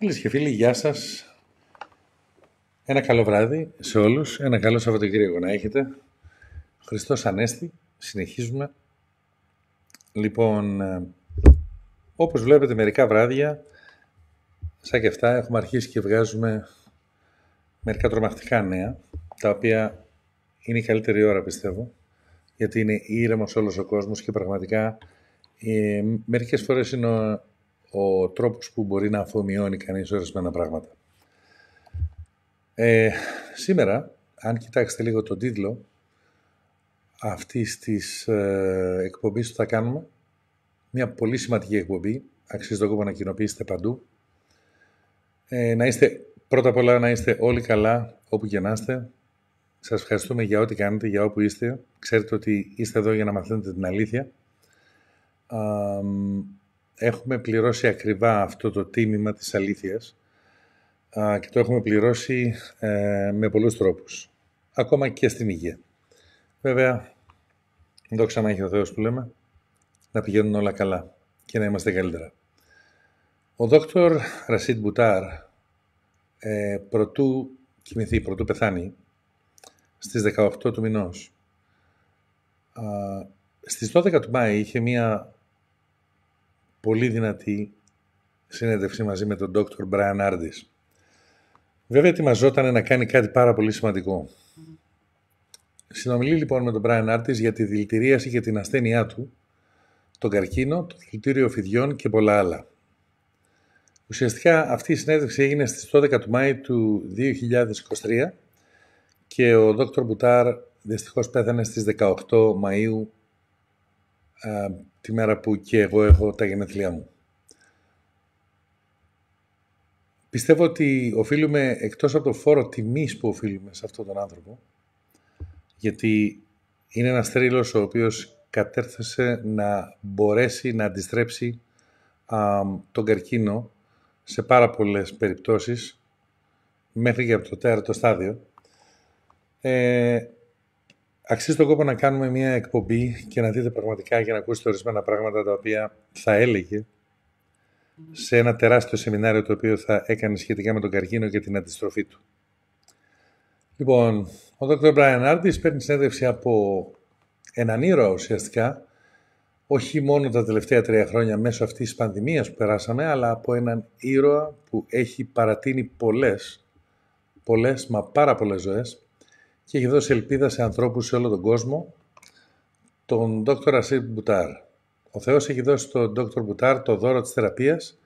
Φίλες και φίλοι, γεια σας. Ένα καλό βράδυ σε όλους, ένα καλό Σαββατοκύριακο να έχετε. Χριστός Ανέστη, συνεχίζουμε. Λοιπόν, όπως βλέπετε μερικά βράδια, σαν και αυτά, έχουμε αρχίσει και βγάζουμε μερικά τρομακτικά νέα, τα οποία είναι η καλύτερη ώρα πιστεύω, γιατί είναι ήρεμος όλος ο κόσμος και πραγματικά μερικές φορές είναι ο τρόπος που μπορεί να αφομοιώνει κανείς ορισμένα πράγματα. Σήμερα, αν κοιτάξετε λίγο τον τίτλο αυτής της εκπομπής που θα κάνουμε, μια πολύ σημαντική εκπομπή, αξίζει τον κόπο να κοινοποιήσετε παντού. Να είστε, πρώτα απ' όλα να είστε όλοι καλά όπου και να είστε. Σας ευχαριστούμε για ό,τι κάνετε, για όπου είστε. Ξέρετε ότι είστε εδώ για να μαθαίνετε την αλήθεια. Έχουμε πληρώσει ακριβά αυτό το τίμημα της αλήθειας και το έχουμε πληρώσει με πολλούς τρόπους. Ακόμα και στην υγεία. Βέβαια, δόξα να έχει ο Θεός που λέμε, να πηγαίνουν όλα καλά και να είμαστε καλύτερα. Ο Δρ Ρασίντ Μπούταρ, προτού κοιμηθεί, προτού πεθάνει, στις 18 του μηνός, στις 12 του Μάη είχε μία πολύ δυνατή συνέντευξη μαζί με τον Dr. Μπράιαν Άρντις. Βέβαια ετοιμαζόταν να κάνει κάτι πάρα πολύ σημαντικό. Συνομιλεί λοιπόν με τον Μπράιαν Άρντις για τη δηλητηρίαση και την ασθένειά του, τον καρκίνο, το δηλητήριο φιδιών και πολλά άλλα. Ουσιαστικά αυτή η συνέντευξη έγινε στις 12 του Μάη του 2023 και ο Δρ Buttar δυστυχώς πέθανε στις 18 Μαΐου, τη μέρα που και εγώ έχω τα γενέθλιά μου. Πιστεύω ότι οφείλουμε, εκτός από το φόρο τιμής που οφείλουμε σε αυτόν τον άνθρωπο, γιατί είναι ένας θρύλος ο οποίος κατέρθεσε να μπορέσει να αντιστρέψει τον καρκίνο σε πάρα πολλές περιπτώσεις, μέχρι και από το 4ο στάδιο. Αξίζει τον κόπο να κάνουμε μια εκπομπή και να δείτε πραγματικά και να ακούσετε ορισμένα πράγματα τα οποία θα έλεγε σε ένα τεράστιο σεμινάριο το οποίο θα έκανε σχετικά με τον καρκίνο και την αντιστροφή του. Λοιπόν, ο Dr. Μπράιαν Άρντις παίρνει συνέντευξη από έναν ήρωα ουσιαστικά, όχι μόνο τα τελευταία 3 χρόνια μέσω αυτής της πανδημίας που περάσαμε, αλλά από έναν ήρωα που έχει παρατείνει πολλές, μα πάρα πολλές ζωές και έχει δώσει ελπίδα σε ανθρώπους σε όλο τον κόσμο, τον Dr. Ρασίντ Μπούταρ. Ο Θεός έχει δώσει στον Dr. Buttar το δώρο της θεραπείας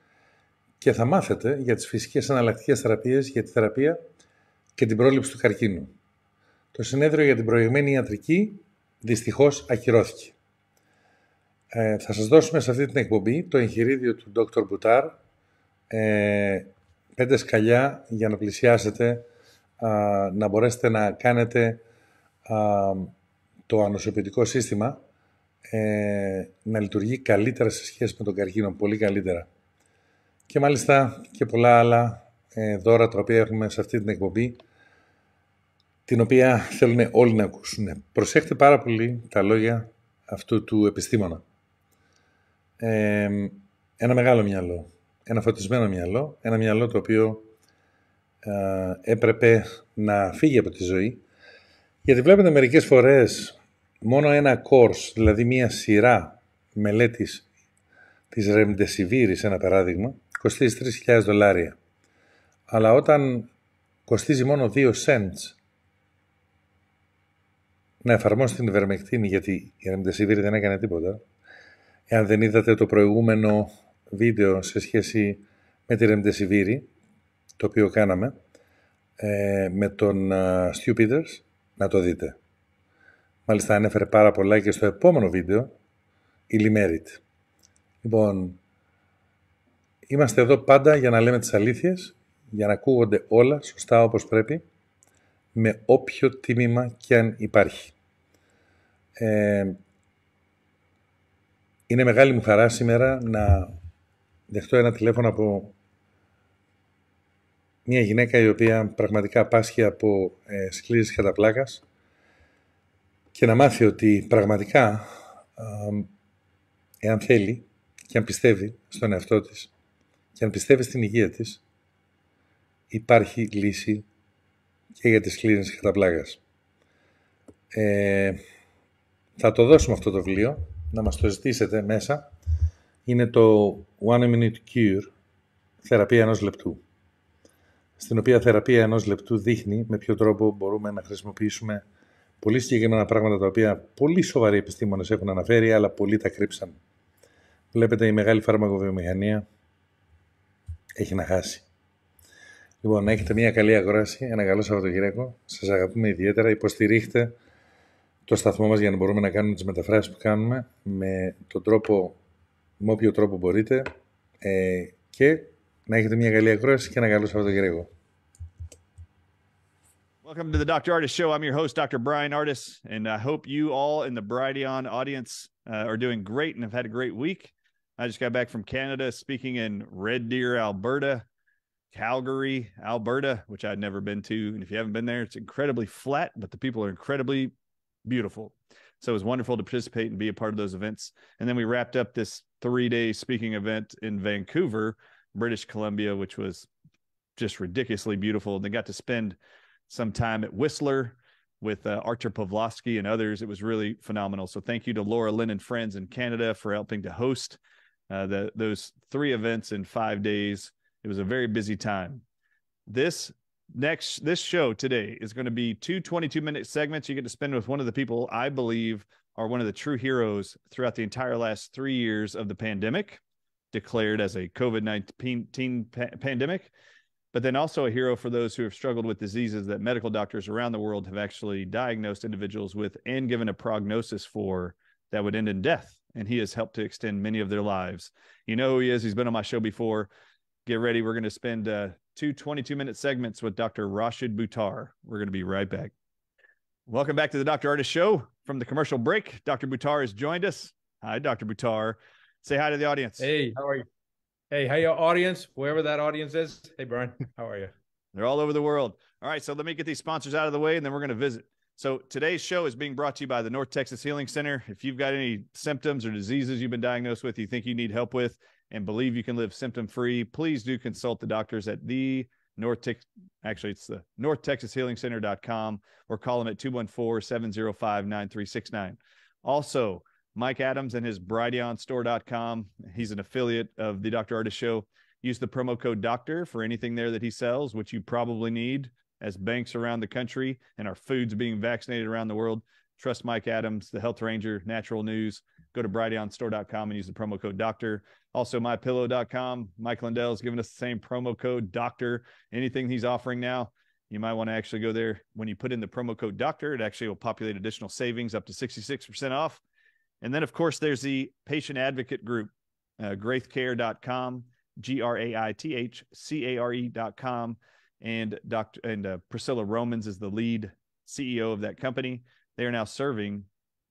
και θα μάθετε για τις φυσικές εναλλακτικές θεραπείες, για τη θεραπεία και την πρόληψη του καρκίνου. Το συνέδριο για την προηγμένη ιατρική δυστυχώς ακυρώθηκε. Θα σας δώσουμε σε αυτή την εκπομπή το εγχειρίδιο του Dr. Buttar, 5 σκαλιά για να πλησιάσετε, να μπορέσετε να κάνετε το ανοσοποιητικό σύστημα να λειτουργεί καλύτερα σε σχέση με τον καρκίνο, πολύ καλύτερα. Και μάλιστα και πολλά άλλα δώρα τα οποία έχουμε σε αυτή την εκπομπή, την οποία θέλουν όλοι να ακούσουν. Προσέχτε πάρα πολύ τα λόγια αυτού του επιστήμονα. Ένα μεγάλο μυαλό, ένα φωτισμένο μυαλό, ένα μυαλό το οποίο έπρεπε να φύγει από τη ζωή, γιατί βλέπετε μερικές φορές μόνο ένα course, δηλαδή μία σειρά μελέτης της Remdesivir, ένα παράδειγμα, κοστίζει $3.000. Αλλά όταν κοστίζει μόνο 2 cents να εφαρμόσει την ιβερμεκτίνη, γιατί η Remdesivir δεν έκανε τίποτα. Εάν δεν είδατε το προηγούμενο βίντεο σε σχέση με τη Remdesivir, το οποίο κάναμε με τον Stu Peters, να το δείτε. Μάλιστα ανέφερε πάρα πολλά και στο επόμενο βίντεο η Λιμέριτ. Λοιπόν, είμαστε εδώ πάντα για να λέμε τις αλήθειες, για να ακούγονται όλα σωστά όπως πρέπει, με όποιο τίμημα κι αν υπάρχει. Είναι μεγάλη μου χαρά σήμερα να δεχτώ ένα τηλέφωνο από μια γυναίκα η οποία πραγματικά πάσχει από σκλήρης καταπλάκας και να μάθει ότι πραγματικά, εάν θέλει και αν πιστεύει στον εαυτό της και αν πιστεύει στην υγεία της, υπάρχει λύση και για τις κλίνες κατά πλάγας. Θα το δώσουμε αυτό το βιβλίο, να μας το ζητήσετε μέσα. Είναι το One Minute Cure, θεραπεία ενός λεπτού. Στην οποία θεραπεία ενός λεπτού δείχνει με ποιο τρόπο μπορούμε να χρησιμοποιήσουμε πολύ συγκεκριμένα πράγματα τα οποία πολύ σοβαροί επιστήμονες έχουν αναφέρει, αλλά πολλοί τα κρύψαν. Βλέπετε, η μεγάλη φαρμακοβιομηχανία έχει να χάσει. Λοιπόν, να έχετε μια καλή ακρόαση, ένα καλό Σαββατοκύριακο. Σας αγαπούμε ιδιαίτερα. Υποστηρίχτε το σταθμό μας για να μπορούμε να κάνουμε τις μεταφράσεις που κάνουμε με όποιο τρόπο μπορείτε, και να έχετε μια καλή ακρόαση και ένα καλό Σαββατοκύριακο. Welcome to the Dr. Artis Show. I'm your host, Dr. Bráian Άρντις, and I hope you all in the Brighteon audience are doing great and have had a great week. I just got back from Canada, speaking in Red Deer, Alberta, Calgary, Alberta, which I'd never been to. And if you haven't been there, it's incredibly flat, but the people are incredibly beautiful. So it was wonderful to participate and be a part of those events. And then we wrapped up this 3-day speaking event in Vancouver, British Columbia, which was just ridiculously beautiful. And they got to spend some time at Whistler with Archer Pavlovsky and others. It was really phenomenal. So thank you to Laura Lynn and friends in Canada for helping to host those 3 events in 5 days. It was a very busy time. This show today is going to be 2 22-minute segments. You get to spend with one of the people I believe are one of the true heroes throughout the entire last 3 years of the pandemic, declared as a COVID-19 pandemic, but then also a hero for those who have struggled with diseases that medical doctors around the world have actually diagnosed individuals with and given a prognosis for that would end in death. And he has helped to extend many of their lives. You know who he is. He's been on my show before. Get ready. We're going to spend 2 22-minute segments with Dr. Rashind Buttar. We're going to be right back. Welcome back to the Dr. Artis Show. From the commercial break, Dr. Buttar has joined us. Hi, Dr. Buttar. Say hi to the audience. Hey, how are you? Hey, how your audience, whoever that audience is. Hey, Brian, how are you? They're all over the world. All right, so let me get these sponsors out of the way, and then we're going to visit. So today's show is being brought to you by the North Texas Healing Center. If you've got any symptoms or diseases you've been diagnosed with, you think you need help with, and believe you can live symptom-free, please do consult the doctors at it's the NorthTexasHealingCenter.com, or call them at 214-705-9369. Also, Mike Adams and his BrighteonStore.com. He's an affiliate of the Dr. Artis Show. Use the promo code DOCTOR for anything there that he sells, which you probably need as banks around the country and our foods being vaccinated around the world. Trust Mike Adams, the Health Ranger, Natural News. Go to BrighteonStore.com and use the promo code DOCTOR. Also, MyPillow.com. Mike Lindell is giving us the same promo code DOCTOR. Anything he's offering now, you might want to actually go there. When you put in the promo code DOCTOR, it actually will populate additional savings up to 66% off. And then, of course, there's the patient advocate group, graithcare.com, GRAITHCARE.com. And Priscilla Romans is the lead CEO of that company. They are now serving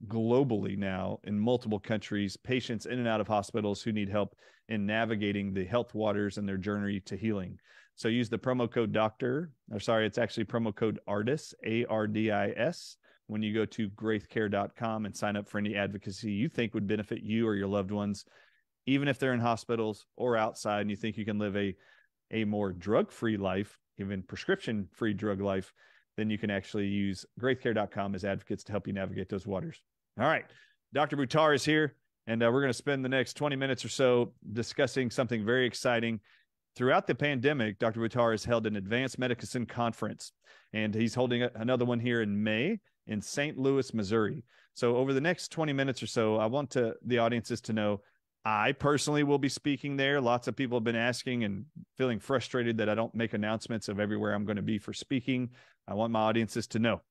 globally now in multiple countries, patients in and out of hospitals who need help in navigating the health waters and their journey to healing. So use the promo code DOCTOR, it's actually promo code ARDIS, ARDIS, when you go to graithcare.com and sign up for any advocacy you think would benefit you or your loved ones, even if they're in hospitals or outside, and you think you can live a more drug-free life, even prescription-free drug life, then you can actually use graithcare.com as advocates to help you navigate those waters. All right, Dr. Buttar is here, and we're going to spend the next 20 minutes or so discussing something very exciting. Throughout the pandemic, Dr. Buttar has held an advanced medicine conference, and he's holding another one here in May in St. Louis, Missouri. So over the next 20 minutes or so, I want the audiences to know I personally will be speaking there. Lots of people have been asking and feeling frustrated that I don't make announcements of everywhere I'm going to be for speaking. I want my audiences to know.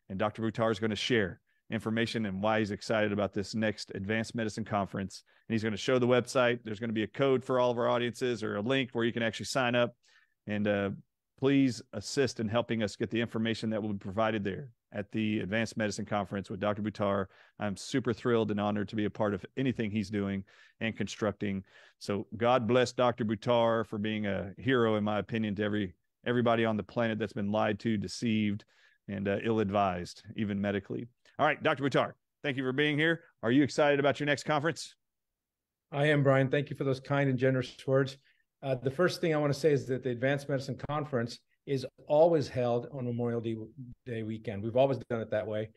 And Dr. Buttar is going to share information and why he's excited about this next advanced medicine conference. And he's going to show the website. There's going to be a code for all of our audiences, or a link where you can actually sign up. And please assist in helping us get the information that will be provided there at the Advanced Medicine Conference with Dr. Buttar. I'm super thrilled and honored to be a part of anything he's doing and constructing. So God bless Dr. Buttar for being a hero, in my opinion, to everybody on the planet that's been lied to, deceived, and ill-advised, even medically. All right, Dr. Buttar, thank you for being here. Are you excited about your next conference? I am, Brian. Thank you for those kind and generous words. The first thing I want to say is that the Advanced Medicine Conference is always held on Memorial Day weekend. We've always done it that way.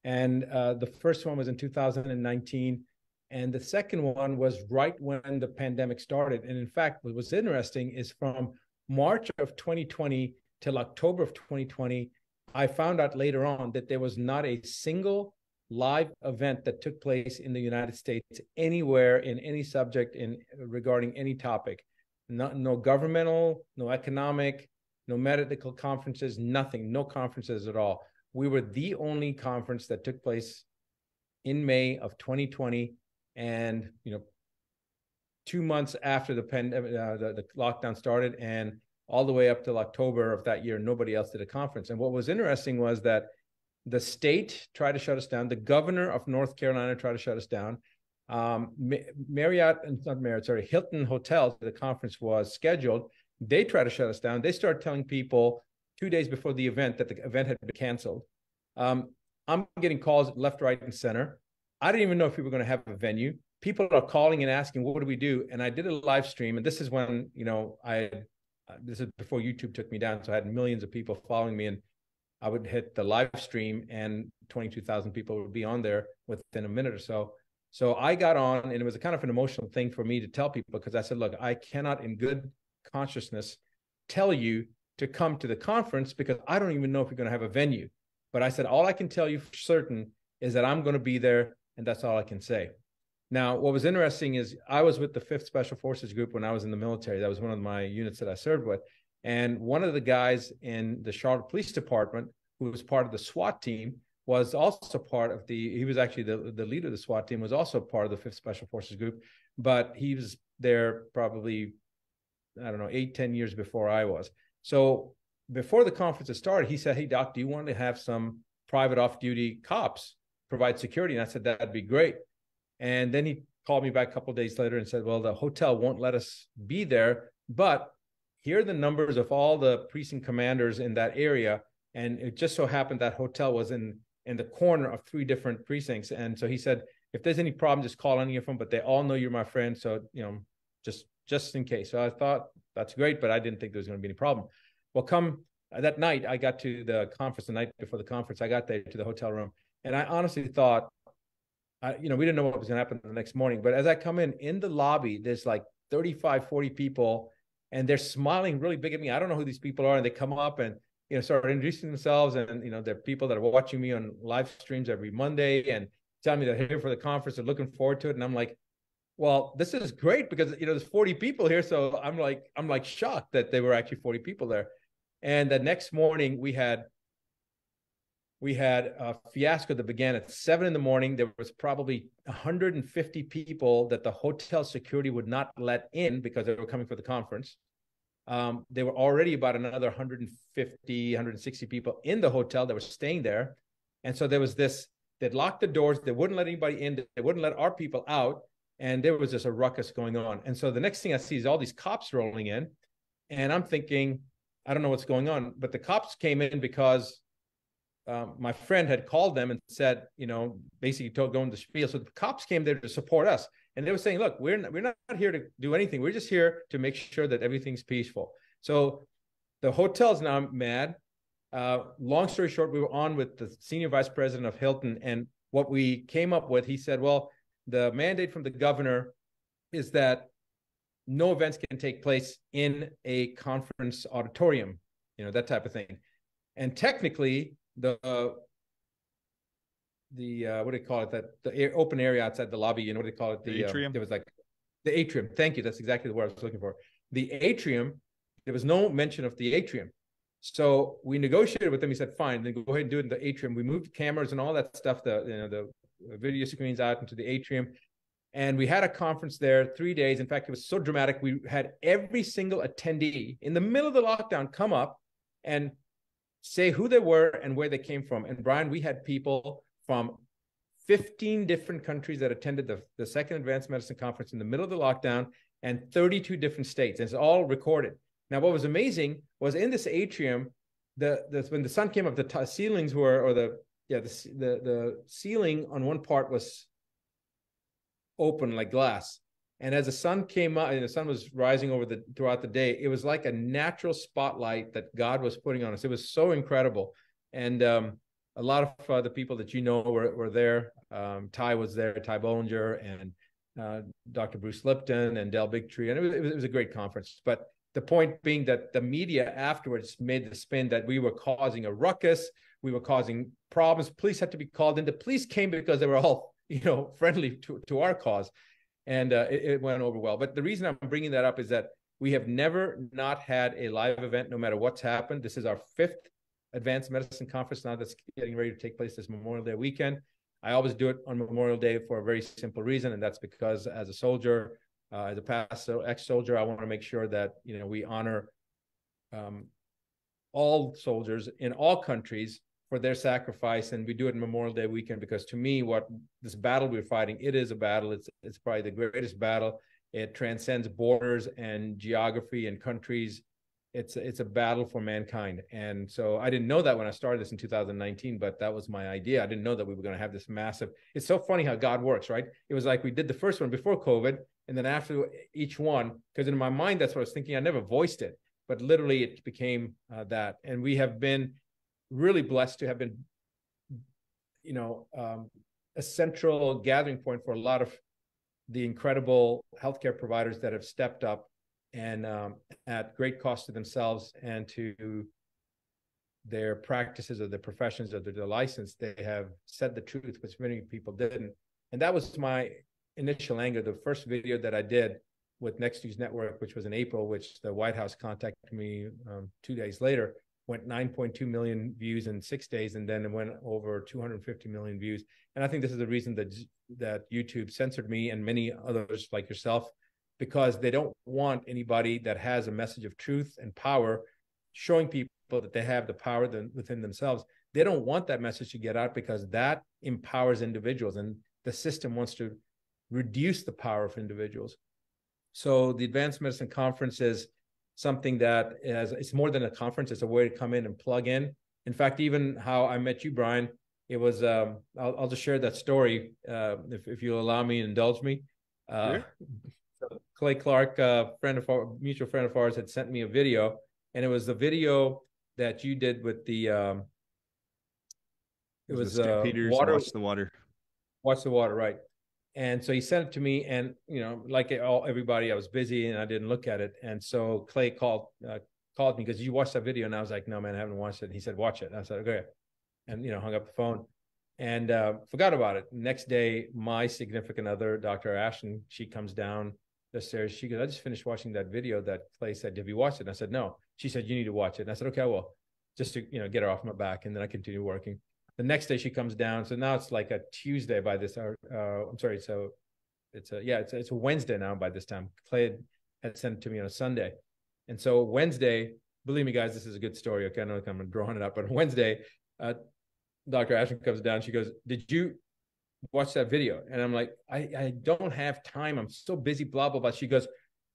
And the first one was in 2019. And the second one was right when the pandemic started. And in fact, what was interesting is from March of 2020 till October of 2020, I found out later on that there was not a single live event that took place in the United States anywhere in any subject regarding any topic. No governmental, no economic, no medical conferences, nothing, no conferences at all. We were the only conference that took place in May of 2020. And, 2 months after the pandemic, the lockdown started, and all the way up till October of that year, nobody else did a conference. And what was interesting was that the state tried to shut us down. The governor of North Carolina tried to shut us down. Hilton Hotel, the conference was scheduled. They tried to shut us down. They started telling people 2 days before the event that the event had been canceled. I'm getting calls left, right, and center. I didn't even know if we were going to have a venue. People are calling and asking, what do we do? And I did a live stream. And this is when, this is before YouTube took me down. So I had millions of people following me, and I would hit the live stream and 22,000 people would be on there within a minute or so. So I got on, and it was a kind of an emotional thing for me to tell people, because I said, look, I cannot in good consciousness tell you to come to the conference because I don't even know if we're going to have a venue. But I said, all I can tell you for certain is that I'm going to be there, and that's all I can say. Now, what was interesting is I was with the 5th Special Forces Group when I was in the military. That was one of my units that I served with. And one of the guys in the Charlotte Police Department, who was part of the SWAT team, was also part of he was actually the leader of the SWAT team, was also part of the 5th Special Forces Group. But he was there probably, 8-10 years before I was. So before the conference had started, he said, hey, Doc, do you want to have some private off-duty cops provide security? And I said, that'd be great. And then he called me back a couple of days later and said, well, the hotel won't let us be there, but here are the numbers of all the precinct commanders in that area. And it just so happened that hotel was in the corner of 3 different precincts. And so he said, if there's any problem, just call any of them, but they all know you're my friend. So, just in case. So I thought, that's great, but I didn't think there was going to be any problem. Well, come that night, I got to the conference, the night before the conference, I got there to the hotel room. And I honestly thought, we didn't know what was going to happen the next morning. But as I come in the lobby, there's like 35, 40 people, and they're smiling really big at me. I don't know who these people are. And they come up and, start introducing themselves. And, they're people that are watching me on live streams every Monday and telling me they're here for the conference. They're looking forward to it. And I'm like, well, this is great because, there's 40 people here. So I'm like shocked that there were actually 40 people there. And the next morning we had a fiasco that began at 7 a.m. There was probably 150 people that the hotel security would not let in because they were coming for the conference. There were already about another 150, 160 people in the hotel that were staying there. And so there was they'd locked the doors. They wouldn't let anybody in. They wouldn't let our people out. And there was just a ruckus going on. And so the next thing I see is all these cops rolling in. And I'm thinking, I don't know what's going on. But the cops came in because my friend had called them and said, basically going to spiel. So the cops came there to support us. And they were saying, look, we're not here to do anything. We're just here to make sure that everything's peaceful. So the hotel's now mad. Long story short, we were on with the senior vice president of Hilton. And what we came up with, he said, well, the mandate from the governor is that no events can take place in a conference auditorium, that type of thing. And technically, the what do they call it? The open area outside the lobby, what do they call it? The atrium. There was like the atrium. Thank you. That's exactly the word I was looking for. The atrium. There was no mention of the atrium. So we negotiated with them. He said, fine, then go ahead and do it in the atrium. We moved cameras and all that stuff, the video screens out into the atrium. And we had a conference there 3 days. In fact, it was so dramatic. We had every single attendee in the middle of the lockdown come up and say who they were and where they came from. And Brian, we had people from 15 different countries that attended the second Advanced Medicine Conference in the middle of the lockdown, and 32 different states. And it's all recorded. Now, what was amazing was in this atrium, when the sun came up, the ceilings were, or the ceiling on one part was open like glass. And as the sun came up and the sun was rising throughout the day, it was like a natural spotlight that God was putting on us. It was so incredible. And a lot of the people that you know were there. Ty was there, Ty Bollinger, and Dr. Bruce Lipton and Del Bigtree. And it was a great conference. But the point being that the media afterwards made the spin that we were causing a ruckus, we were causing problems. Police had to be called in. The police came because they were all, friendly to our cause. And it went over well. But the reason I'm bringing that up is that we have never not had a live event, no matter what's happened. This is our 5th Advanced Medicine Conference now that's getting ready to take place this Memorial Day weekend. I always do it on Memorial Day for a very simple reason, and that's because as a soldier, as a past ex-soldier, I want to make sure that we honor all soldiers in all countries for their sacrifice, and we do it on Memorial Day weekend because, to me, what this battle we're fighting, it is a battle. It's probably the greatest battle. It transcends borders and geography and countries. It's a battle for mankind. And so I didn't know that when I started this in 2019, but that was my idea. I didn't know that we were going to have this massive. It's so funny how God works, right? It was like we did the first one before COVID, and then after each one, because in my mind that's what I was thinking. I never voiced it, but literally it became that. And we have been really blessed to have been, a central gathering point for a lot of the incredible healthcare providers that have stepped up and at great cost to themselves and to their practices or their professions or their license. They have said the truth, which many people didn't. And that was my initial anger. The first video that I did with Next News Network, which was in April, which the White House contacted me 2 days later, went 9.2 million views in 6 days, and then it went over 250 million views. And I think this is the reason that YouTube censored me and many others like yourself, because they don't want anybody that has a message of truth and power, showing people that they have the power within themselves. They don't want that message to get out because that empowers individuals, and the system wants to reduce the power of individuals. So the Advanced Medicine Conference is something that it's more than a conference. It's a way to come in and plug in. In fact, even how I met you, Brian, it was, I'll just share that story if you'll allow me and indulge me. Sure. So Clay Clark, mutual friend of ours, had sent me a video, and it was the video that you did with the, it was Peters, water. Watch the Water. Watch the Water, right. And so he sent it to me, and like everybody, I was busy and I didn't look at it. And so Clay called me because you watched that video, and I was like, no, man, I haven't watched it. And he said, watch it. And I said, okay, and hung up the phone and forgot about it. Next day, my significant other, Dr. Ashton, she comes down the stairs. She goes, I just finished watching that video that Clay said, have you watched it? And I said, no. She said, you need to watch it. And I said, okay, well, just to get her off my back, and then I continue working. The next day she comes down. So now it's like a Tuesday by this. I'm sorry. So it's a Wednesday now by this time. Clay had sent it to me on a Sunday. And so Wednesday, believe me, guys, this is a good story. Okay, I know I'm drawing it up, but Wednesday, Dr. Ashton comes down. She goes, did you watch that video? And I'm like, I don't have time. I'm so busy, blah, blah, blah. She goes,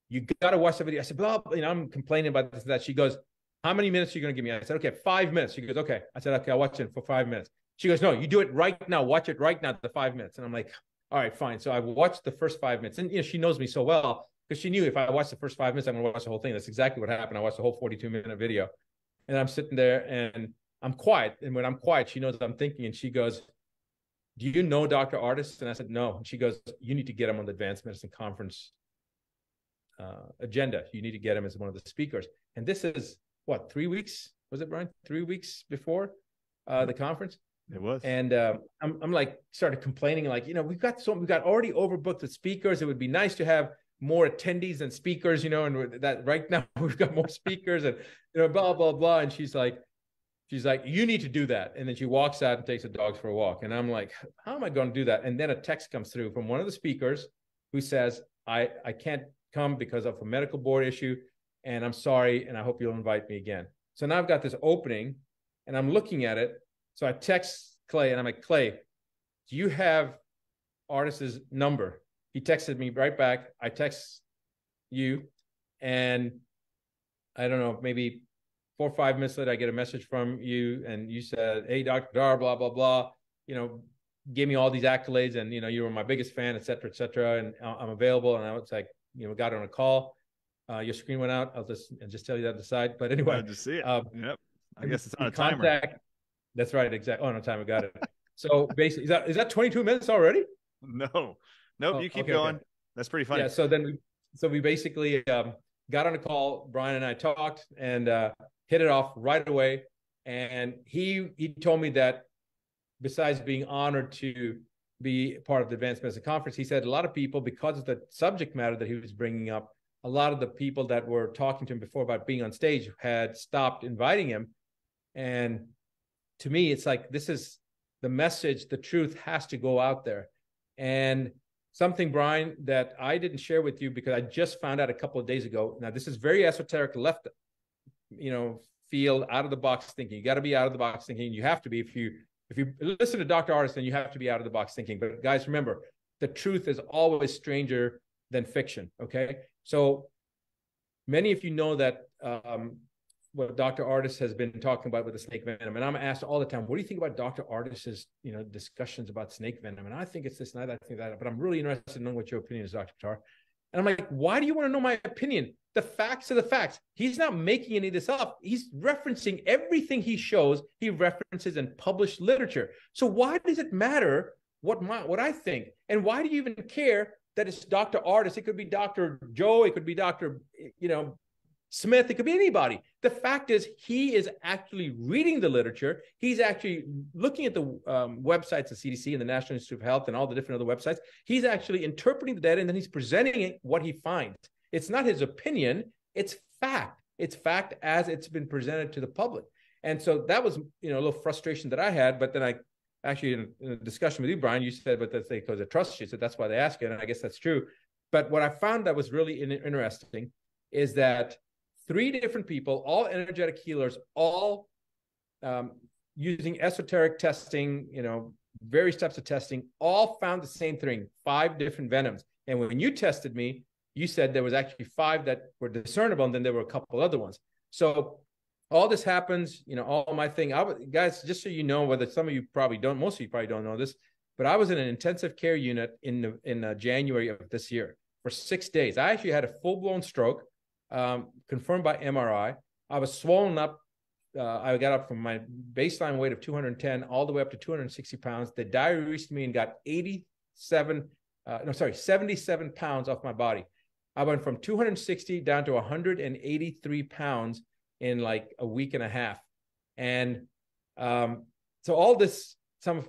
you got to watch the video. I said, blah, blah. I'm complaining about this and that. She goes, how many minutes are you going to give me? I said, okay, 5 minutes. She goes, okay. I said, okay, I'll watch it for 5 minutes. She goes, no, you do it right now. Watch it right now, the 5 minutes. And I'm like, all right, fine. So I watched the first 5 minutes. And she knows me so well because she knew if I watched the first 5 minutes, I'm going to watch the whole thing. That's exactly what happened. I watched the whole 42-minute video. And I'm sitting there and I'm quiet. And when I'm quiet, she knows what I'm thinking. And she goes, do you know Dr. Artis? And I said, no. And she goes, you need to get him on the Advanced Medicine Conference agenda. You need to get him as one of the speakers. And this is, what, 3 weeks? Was it, Brian? 3 weeks before the conference? It was. And I'm like, started complaining, like, we've got already overbooked with speakers. It would be nice to have more attendees than speakers, and that right now we've got more speakers and, blah, blah, blah. And she's like, you need to do that. And then she walks out and takes the dogs for a walk. And I'm like, how am I going to do that? And then a text comes through from one of the speakers who says, I can't come because of a medical board issue, and I'm sorry, and I hope you'll invite me again. So now I've got this opening, and I'm looking at it. So I text Clay, and I'm like, Clay, do you have Artis's number? He texted me right back. I text you, and I don't know, maybe 4 or 5 minutes later, I get a message from you, and you said, hey, Dr. Dar, blah, blah, blah. gave me all these accolades, and, you know, you were my biggest fan, et cetera, and I'm available. And I was like, you know, got on a call. Your screen went out. I'll just tell you that on the side. But anyway, glad to see it. Yep. I guess it's on a timer. That's right. Exactly. Oh, no timer. Got it. So basically, is that 22 minutes already? No, nope. You keep going. Okay. That's pretty funny. Yeah. So then we basically got on a call. Brian and I talked and hit it off right away. And he told me that besides being honored to be part of the Advanced Medicine Conference, he said a lot of people, because of the subject matter that he was bringing up, a lot of the people that were talking to him before about being on stage had stopped inviting him. And to me, it's like, this is the message. The truth has to go out there. And something, Brian, that I didn't share with you because I just found out a couple of days ago. Now, this is very esoteric left, you know, field, out of the box thinking. You got to be out of the box thinking. You have to be. If you listen to Dr. Artis, then you have to be out of the box thinking. But guys, remember, the truth is always stranger than fiction. Okay. So many of you know that what Dr. Artis has been talking about with the snake venom. And I'm asked all the time, what do you think about Dr. Artis's, you know, discussions about snake venom? And I think it's this and I think that, but I'm really interested in knowing what your opinion is, Dr. Buttar. And I'm like, why do you want to know my opinion? The facts are the facts. He's not making any of this up. He's referencing everything he shows. He references in published literature. So why does it matter what I think? And why do you even care that it's Dr. Artis? It could be Dr. Joe. It could be Dr. Smith. It could be anybody. The fact is, he is actually reading the literature. He's actually looking at the websites of CDC and the National Institute of Health and all the different other websites. He's actually interpreting the data, and then he's presenting what he finds. It's not his opinion. It's fact. It's fact as it's been presented to the public. And so that was, a little frustration that I had. But then I actually, in a discussion with you, Brian, you said, but that's because of trust you. So that's why they ask it. And I guess that's true. But what I found that was really interesting is that 3 different people, all energetic healers, all using esoteric testing, various types of testing, all found the same thing, 5 different venoms. And when you tested me, you said there was actually 5 that were discernible, and then there were a couple other ones. So all this happens, all my thing. Guys, just so you know, whether some of you probably don't, most of you probably don't know this, but I was in an intensive care unit in January of this year for 6 days. I actually had a full-blown stroke, confirmed by MRI. I was swollen up. I got up from my baseline weight of 210 all the way up to 260 pounds. They diuresed me and got 77 pounds off my body. I went from 260 down to 183 pounds in like a week and a half. And so all this,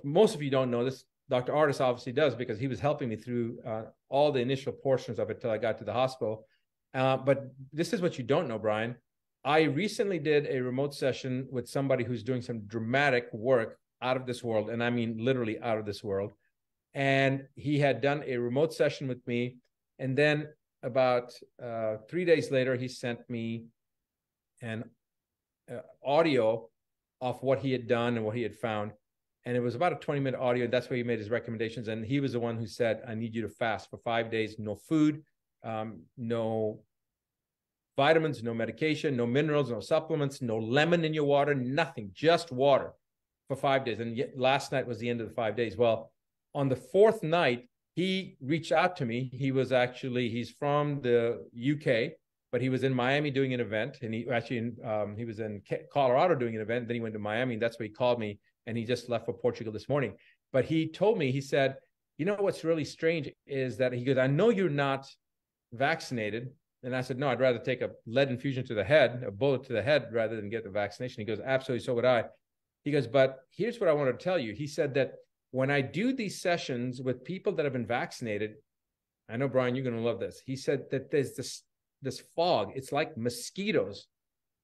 most of you don't know this. Dr. Artis obviously does, because he was helping me through all the initial portions of it till I got to the hospital. But this is what you don't know, Brian. I recently did a remote session with somebody who's doing some dramatic work out of this world. And I mean, literally out of this world. And he had done a remote session with me. And then about 3 days later, he sent me an audio of what he had done and what he had found. And it was about a 20-minute audio. That's where he made his recommendations. And he was the one who said, I need you to fast for 5 days, no food, no vitamins, no medication, no minerals, no supplements, no lemon in your water, nothing, just water for 5 days. And yet last night was the end of the 5 days. Well, on the 4th night, he reached out to me. He's from the UK, but he was in Miami doing an event. And he was in Colorado doing an event. Then he went to Miami, and that's where he called me. And he just left for Portugal this morning. But he told me, he said, what's really strange is that he goes, I know you're not vaccinated. And I said, no, I'd rather take a lead infusion to the head, a bullet to the head, rather than get the vaccination. He goes, absolutely, so would I. He goes, but here's what I want to tell you. He said that when I do these sessions with people that have been vaccinated, I know, Brian, you're going to love this. He said that there's this fog. It's like mosquitoes.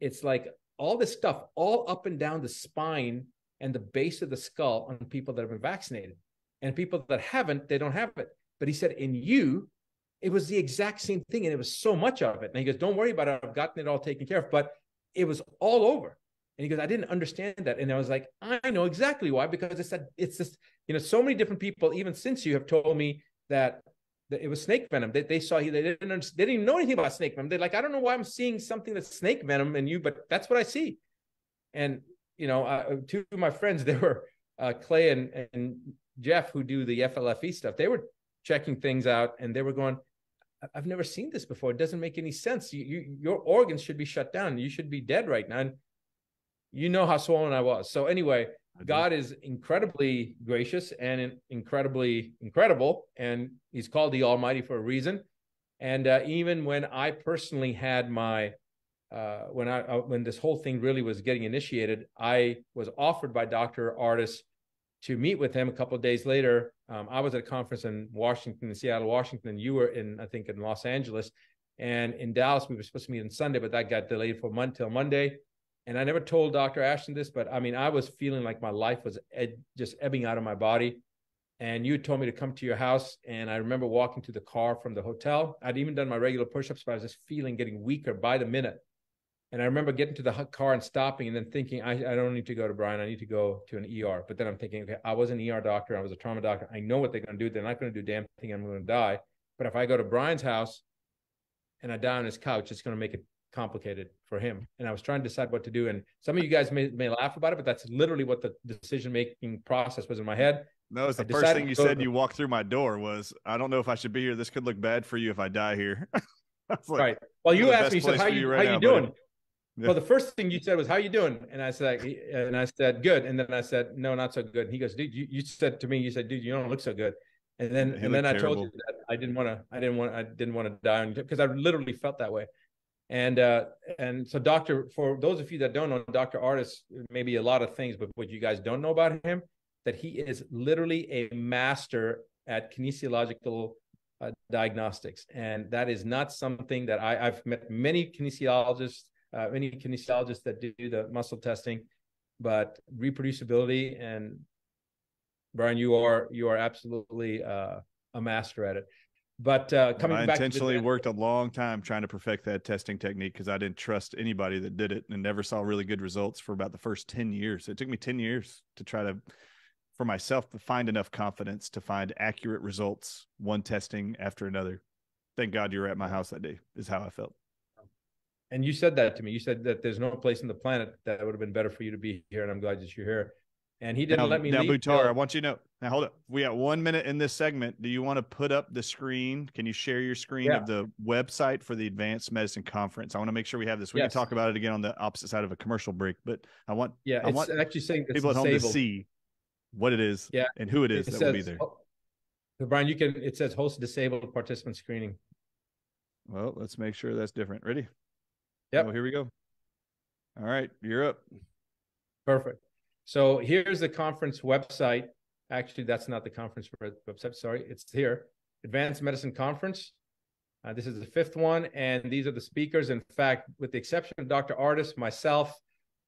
It's like all this stuff all up and down the spine and the base of the skull on people that have been vaccinated. And people that haven't, they don't have it. But he said, in you, it was the exact same thing. And it was so much of it. And he goes, don't worry about it. I've gotten it all taken care of. But it was all over. And he goes, I didn't understand that. And I was like, I know exactly why, because it's just, so many different people, even since you have told me that it was snake venom. They saw you, they didn't even know anything about snake venom. They're like, I don't know why I'm seeing something that's snake venom in you, but that's what I see. And, 2 of my friends, they were Clay and Jeff, who do the FLFE stuff, they were checking things out and they were going, I've never seen this before. It doesn't make any sense. Your organs should be shut down. You should be dead right now. And you know how swollen I was. So anyway, God is incredibly gracious and incredibly incredible. And he's called the Almighty for a reason. And even when I personally had my, when this whole thing really was getting initiated, I was offered by Dr. Artis to meet with him a couple of days later. I was at a conference in Washington, in Seattle, Washington. You were in, I think, in Los Angeles. And in Dallas, we were supposed to meet on Sunday, but that got delayed for till Monday. And I never told Dr. Ashton this, but I mean, I was feeling like my life was just ebbing out of my body. And you told me to come to your house. And I remember walking to the car from the hotel. I'd even done my regular push-ups, but I was just feeling getting weaker by the minute. And I remember getting to the car and stopping and then thinking, I don't need to go to Brian. I need to go to an ER. But then I'm thinking, okay, I was an ER doctor. I was a trauma doctor. I know what they're going to do. They're not going to do a damn thing. I'm going to die. But if I go to Brian's house and I die on his couch, it's going to make it complicated for him. And I was trying to decide what to do. And some of you guys may laugh about it, but that's literally what the decision-making process was in my head. No, it's the first thing you said you walked through my door was, I don't know if I should be here. This could look bad for you if I die here. Like, right. Well, you asked me, you said, how you doing? Yeah. Well, the first thing you said was, how you doing? And I said, good. And then I said, no, not so good. And he goes, dude, you said to me, you said, dude, you don't look so good. And then I told you that I didn't want to die because I literally felt that way. And so for those of you that don't know, Dr. Artis, maybe a lot of things, but what you guys don't know about him, that he is literally a master at kinesiological diagnostics. And that is not something that I've met many kinesiologists that do the muscle testing, but reproducibility, and Brian, you are absolutely a master at it. But coming back, I intentionally worked a long time trying to perfect that testing technique because I didn't trust anybody that did it and never saw really good results for about the first 10 years. It took me 10 years to try to, for myself, to find enough confidence to find accurate results, one testing after another. Thank God you were at my house that day, is how I felt. And you said that to me. You said that there's no place on the planet that would have been better for you to be here, and I'm glad that you're here. And he didn't let me leave. Now, Buttar, I want you to know. Now, hold up. We got 1 minute in this segment. Do you want to put up the screen? Can you share your screen of the website for the Advanced Medicine Conference? I want to make sure we have this. We can talk about it again on the opposite side of a commercial break, but I want actually saying people at home to see what it is and who it is that will be there. So Brian, it says host disabled participant screening. Well, let's make sure that's different. Ready? Yep. Oh, here we go. All right, you're up. Perfect. So here's the conference website. Actually, that's not the conference website. Sorry, it's here. Advanced Medicine Conference. This is the 5th one, and these are the speakers. In fact, with the exception of Dr. Artis, myself,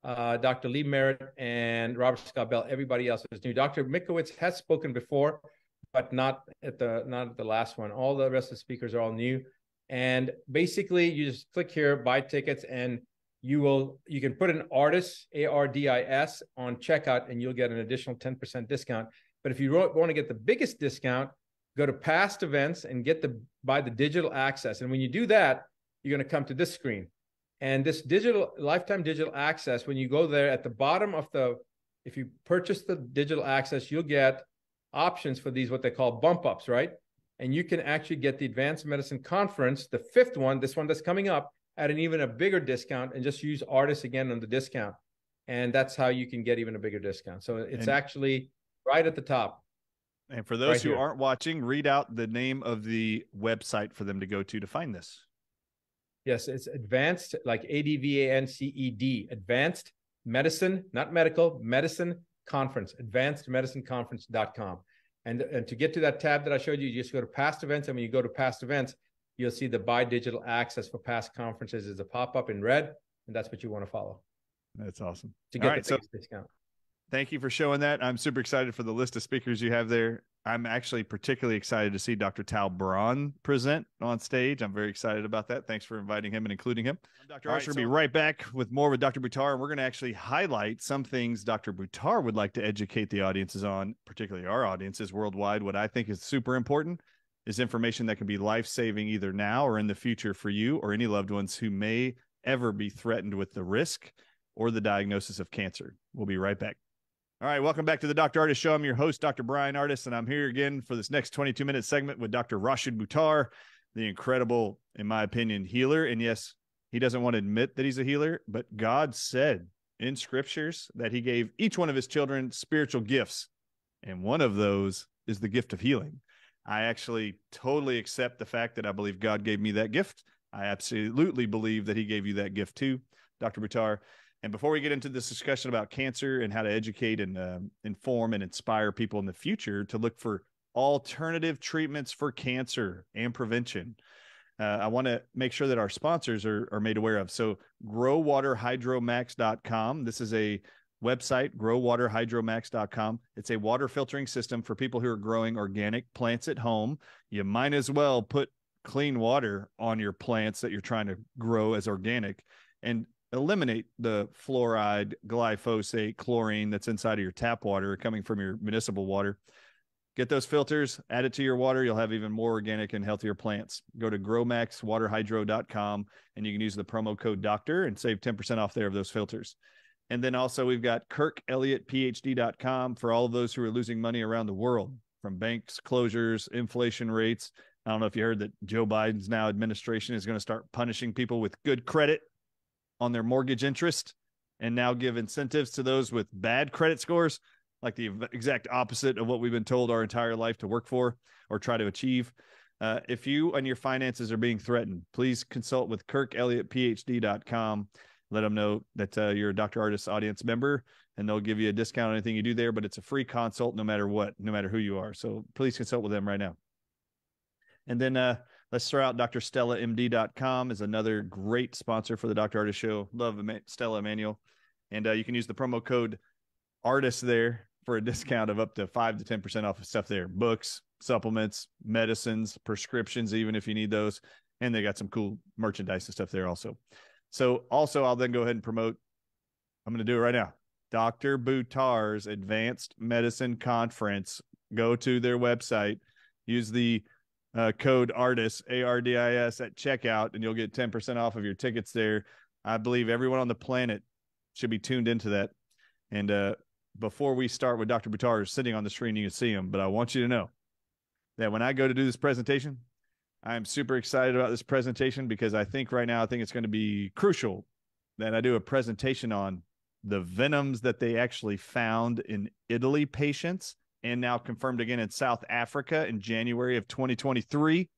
Dr. Lee Merritt, and Robert Scott Bell, everybody else is new. Dr. Mikowitz has spoken before, but not at the last one. All the rest of the speakers are all new. And basically, you just click here, buy tickets, and you can put an Artis, ARDIS, on checkout, and you'll get an additional 10% discount. But if you want to get the biggest discount, go to past events and buy the digital access. And when you do that, you're going to come to this screen. And this lifetime digital access, when you go there at the bottom of if you purchase the digital access, you'll get options for these, what they call bump ups, right? And you can actually get the Advanced Medicine Conference, the 5th one, this one that's coming up, at an even a bigger discount, and just use Artis again on the discount. And that's how you can get even a bigger discount. So it's actually right at the top. And for those who aren't watching, read out the name of the website for them to go to find this. Yes, it's advanced, like ADVANCED, Advanced Medicine, not medical, Medicine Conference, advancedmedicineconference.com. And to get to that tab that I showed you, you just go to past events. And when you go to past events, you'll see the buy digital access for past conferences is a pop-up in red. And that's what you want to follow. That's awesome. To get the biggest discount. Thank you for showing that. I'm super excited for the list of speakers you have there. I'm actually particularly excited to see Dr. Tal Braun present on stage. I'm very excited about that. Thanks for inviting him and including him. I'm Dr. Archer. We'll be right back with more with Dr. Buttar, and we're going to actually highlight some things Dr. Buttar would like to educate the audiences on, particularly our audiences worldwide. What I think is super important is information that can be life-saving either now or in the future for you or any loved ones who may ever be threatened with the risk or the diagnosis of cancer. We'll be right back. All right, welcome back to the Dr. Ardis Show. I'm your host, Dr. Bryan Ardis, and I'm here again for this next 22-minute segment with Dr. Rashid Buttar, the incredible, in my opinion, healer. And yes, he doesn't want to admit that he's a healer, but God said in scriptures that he gave each one of his children spiritual gifts, and one of those is the gift of healing. I actually totally accept the fact that I believe God gave me that gift. I absolutely believe that he gave you that gift too, Dr. Buttar. And before we get into this discussion about cancer and how to educate and inform and inspire people in the future to look for alternative treatments for cancer and prevention, I want to make sure that our sponsors are made aware of. So growwaterhydromax.com. This is a website, growwaterhydromax.com. It's a water filtering system for people who are growing organic plants at home. You might as well put clean water on your plants that you're trying to grow as organic and eliminate the fluoride, glyphosate, chlorine that's inside of your tap water coming from your municipal water. Get those filters, add it to your water. You'll have even more organic and healthier plants. Go to growmaxwaterhydro.com and you can use the promo code DOCTOR and save 10% off there of those filters. And then also we've got KirkElliottPhD.com for all of those who are losing money around the world from banks closures, inflation rates. I don't know if you heard that Joe Biden's now administration is going to start punishing people with good credit on their mortgage interest and now give incentives to those with bad credit scores, like the exact opposite of what we've been told our entire life to work for or try to achieve. If you and your finances are being threatened, please consult with KirkElliottPhD.com. Let them know that you're a Dr. Ardis audience member, and they'll give you a discount on anything you do there, but it's a free consult no matter what, no matter who you are. So please consult with them right now. And then let's throw out drstellamd.com is another great sponsor for the Dr. Ardis Show. Love Stella Emanuel. And you can use the promo code Ardis there for a discount of up to 5 to 10% off of stuff there. Books, supplements, medicines, prescriptions, even if you need those. And they got some cool merchandise and stuff there also. So also I'll then go ahead and promote, I'm going to do it right now, Dr. Buttar's Advanced Medicine Conference. Go to their website, use the code ARDIS, ARDIS at checkout, and you'll get 10% off of your tickets there. I believe everyone on the planet should be tuned into that. And before we start with Dr. Buttar sitting on the screen, you can see him, but I want you to know that when I go to do this presentation, I'm super excited about this presentation because I think right now, I think it's going to be crucial that I do a presentation on the venoms that they actually found in Italy patients and now confirmed again in South Africa in January of 2023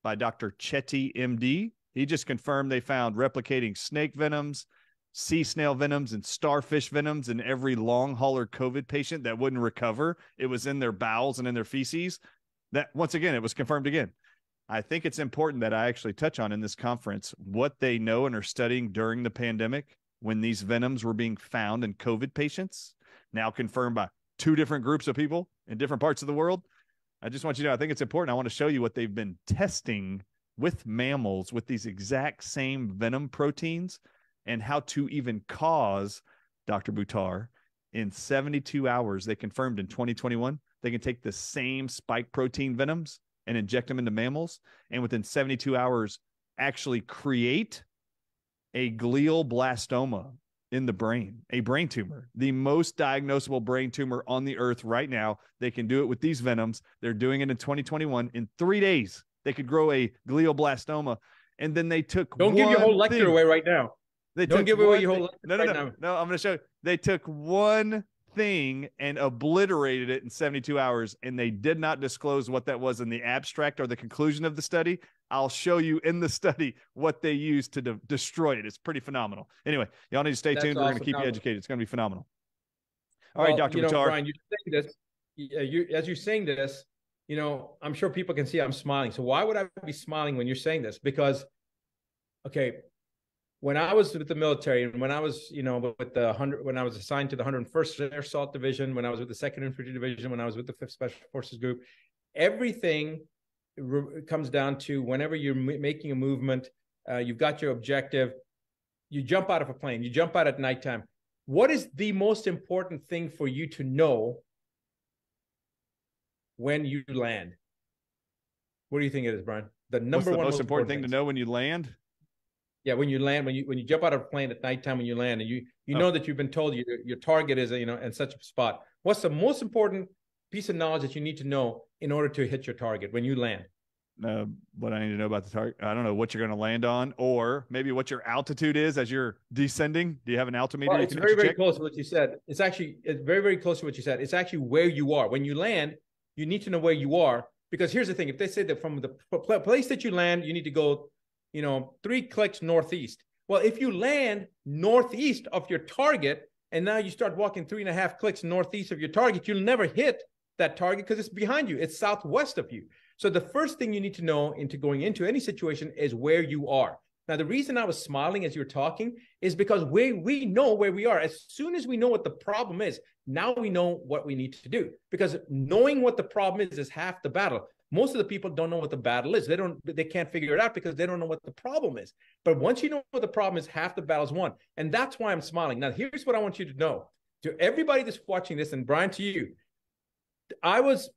by Dr. Chetty, MD. He just confirmed they found replicating snake venoms, sea snail venoms, and starfish venoms in every long hauler COVID patient that wouldn't recover. It was in their bowels and in their feces. That, once again, it was confirmed again. I think it's important that I actually touch on in this conference what they know and are studying during the pandemic when these venoms were being found in COVID patients, now confirmed by 2 different groups of people in different parts of the world. I just want you to know, I think it's important. I want to show you what they've been testing with mammals with these exact same venom proteins and how to even cause, Dr. Buttar, in 72 hours, they confirmed in 2021, they can take the same spike protein venoms and inject them into mammals, and within 72 hours, actually create a glioblastoma in the brain, a brain tumor, the most diagnosable brain tumor on the earth right now. They can do it with these venoms. They're doing it in 2021. In 3 days, they could grow a glioblastoma. And then they took Don't give your whole lecture away right now. Don't give away your whole lecture right now. No, I'm going to show you. They took one thing and obliterated it in 72 hours, and they did not disclose what that was in the abstract or the conclusion of the study. I'll show you in the study what they used to destroy it. It's pretty phenomenal. Anyway, y'all need to stay tuned. We're going to keep you educated. It's going to be phenomenal. All right, Dr. Buttar. Bryan, you're saying this. As you're saying this, I'm sure people can see I'm smiling. So why would I be smiling when you're saying this? Because, okay, when I was with the military and when I was, with the when I was assigned to the 101st Air Assault Division, when I was with the 2nd Infantry Division, when I was with the 5th Special Forces Group, everything comes down to whenever you're making a movement, you've got your objective, you jump out of a plane, you jump out at nighttime. What is the most important thing for you to know when you land? What do you think it is, Bryan? The number one most important thing to know when you land? Yeah, when you land, when you jump out of a plane at nighttime, when you land, and you know that you've been told your target is, in such a spot. What's the most important piece of knowledge that you need to know in order to hit your target when you land? What I need to know about the target. I don't know what you're going to land on, or maybe what your altitude is as you're descending. Do you have an altimeter? Well, it's very, very close to what you said. It's very, very close to what you said. It's actually where you are. When you land, you need to know where you are, because here's the thing. If they say that from the place that you land, you need to go, 3 clicks northeast. Well, if you land northeast of your target, and now you start walking 3.5 clicks northeast of your target, you'll never hit that target because it's behind you. It's southwest of you. So the first thing you need to know into going into any situation is where you are. Now, the reason I was smiling as you were talking is because we know where we are. As soon as we know what the problem is, now we know what we need to do. Because knowing what the problem is half the battle. Most of the people don't know what the battle is. They can't figure it out because they don't know what the problem is. But once you know what the problem is, half the battle's won. And that's why I'm smiling. Now, here's what I want you to know. To everybody that's watching this, and Brian, to you, I was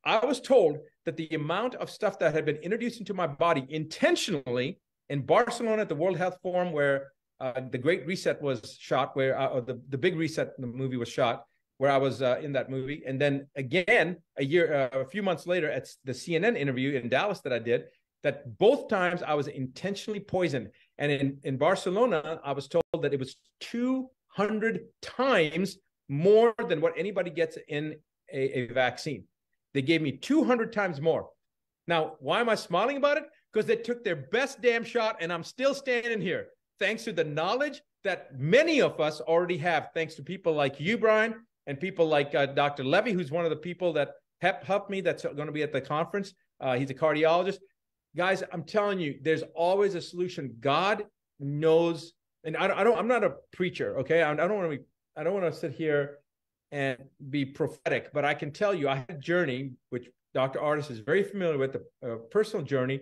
told that the amount of stuff that had been introduced into my body intentionally in Barcelona at the World Health Forum, where the Great Reset was shot, where the Big Reset, the movie was shot, where I was in that movie, and then again a few months later at the CNN interview in Dallas that I did, that both times I was intentionally poisoned, and in Barcelona I was told that it was 200 times more than what anybody gets in a vaccine. They gave me 200 times more. Now, why am I smiling about it? Because they took their best damn shot, and I'm still standing here, thanks to the knowledge that many of us already have, thanks to people like you, Brian, and people like Dr. Levy, who's one of the people that helped me, that's going to be at the conference. He's a cardiologist. Guys, I'm telling you, there's always a solution. God knows, and I'm not a preacher, okay? I don't want to sit here and be prophetic, but I can tell you I had a journey, which Dr. Artis is very familiar with, a personal journey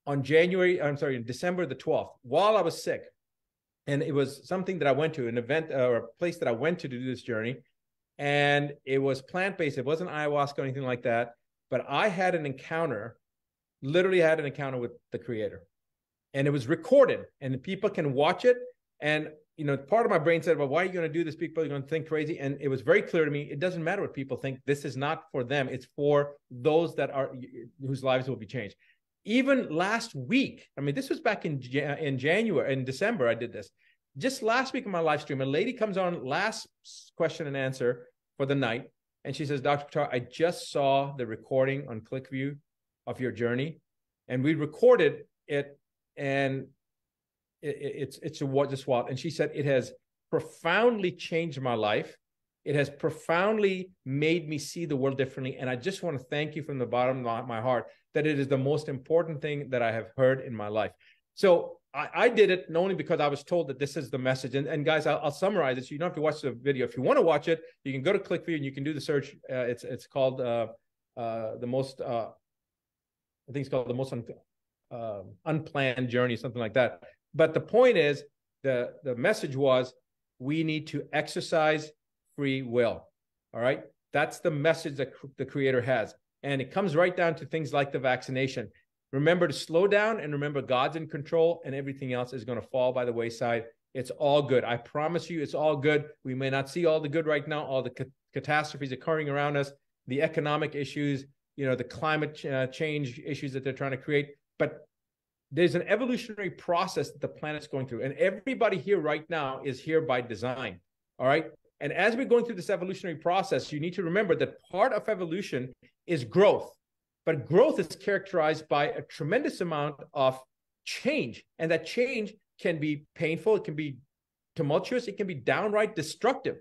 on December the 12th, while I was sick. And it was something that I went to, an event or a place that I went to do this journey. And it was plant-based. It wasn't ayahuasca or anything like that. But I had an encounter, literally had an encounter with the Creator. And it was recorded, and people can watch it. And part of my brain said, well, why are you going to do this? People are going to think crazy. And it was very clear to me, it doesn't matter what people think. This is not for them. It's for those whose lives will be changed. Even last week, this was back in January, in December, I did this. Just last week in my live stream, a lady comes on, last question and answer for the night. And she says, Dr. Buttar, I just saw the recording on ClickView of your journey. And we recorded it, and it's just what, and she said, it has profoundly changed my life. It has profoundly made me see the world differently. And I just want to thank you from the bottom of my heart that it is the most important thing that I have heard in my life. So I did it not only because I was told that this is the message. And guys, I'll summarize it. So you don't have to watch the video. If you want to watch it, you can go to ClickView and you can do the search. It's called the most, I think it's called the most unplanned journey, something like that. But the point is, the message was, we need to exercise free will. All right. That's the message that the Creator has. And it comes right down to things like the vaccination. Remember to slow down, and remember God's in control, and everything else is going to fall by the wayside. It's all good. I promise you, it's all good. We may not see all the good right now, all the catastrophes occurring around us, the economic issues, the climate change issues that they're trying to create. But there's an evolutionary process that the planet's going through. And everybody here right now is here by design. All right. And as we're going through this evolutionary process, you need to remember that part of evolution is growth. But growth is characterized by a tremendous amount of change. And that change can be painful. It can be tumultuous. It can be downright destructive.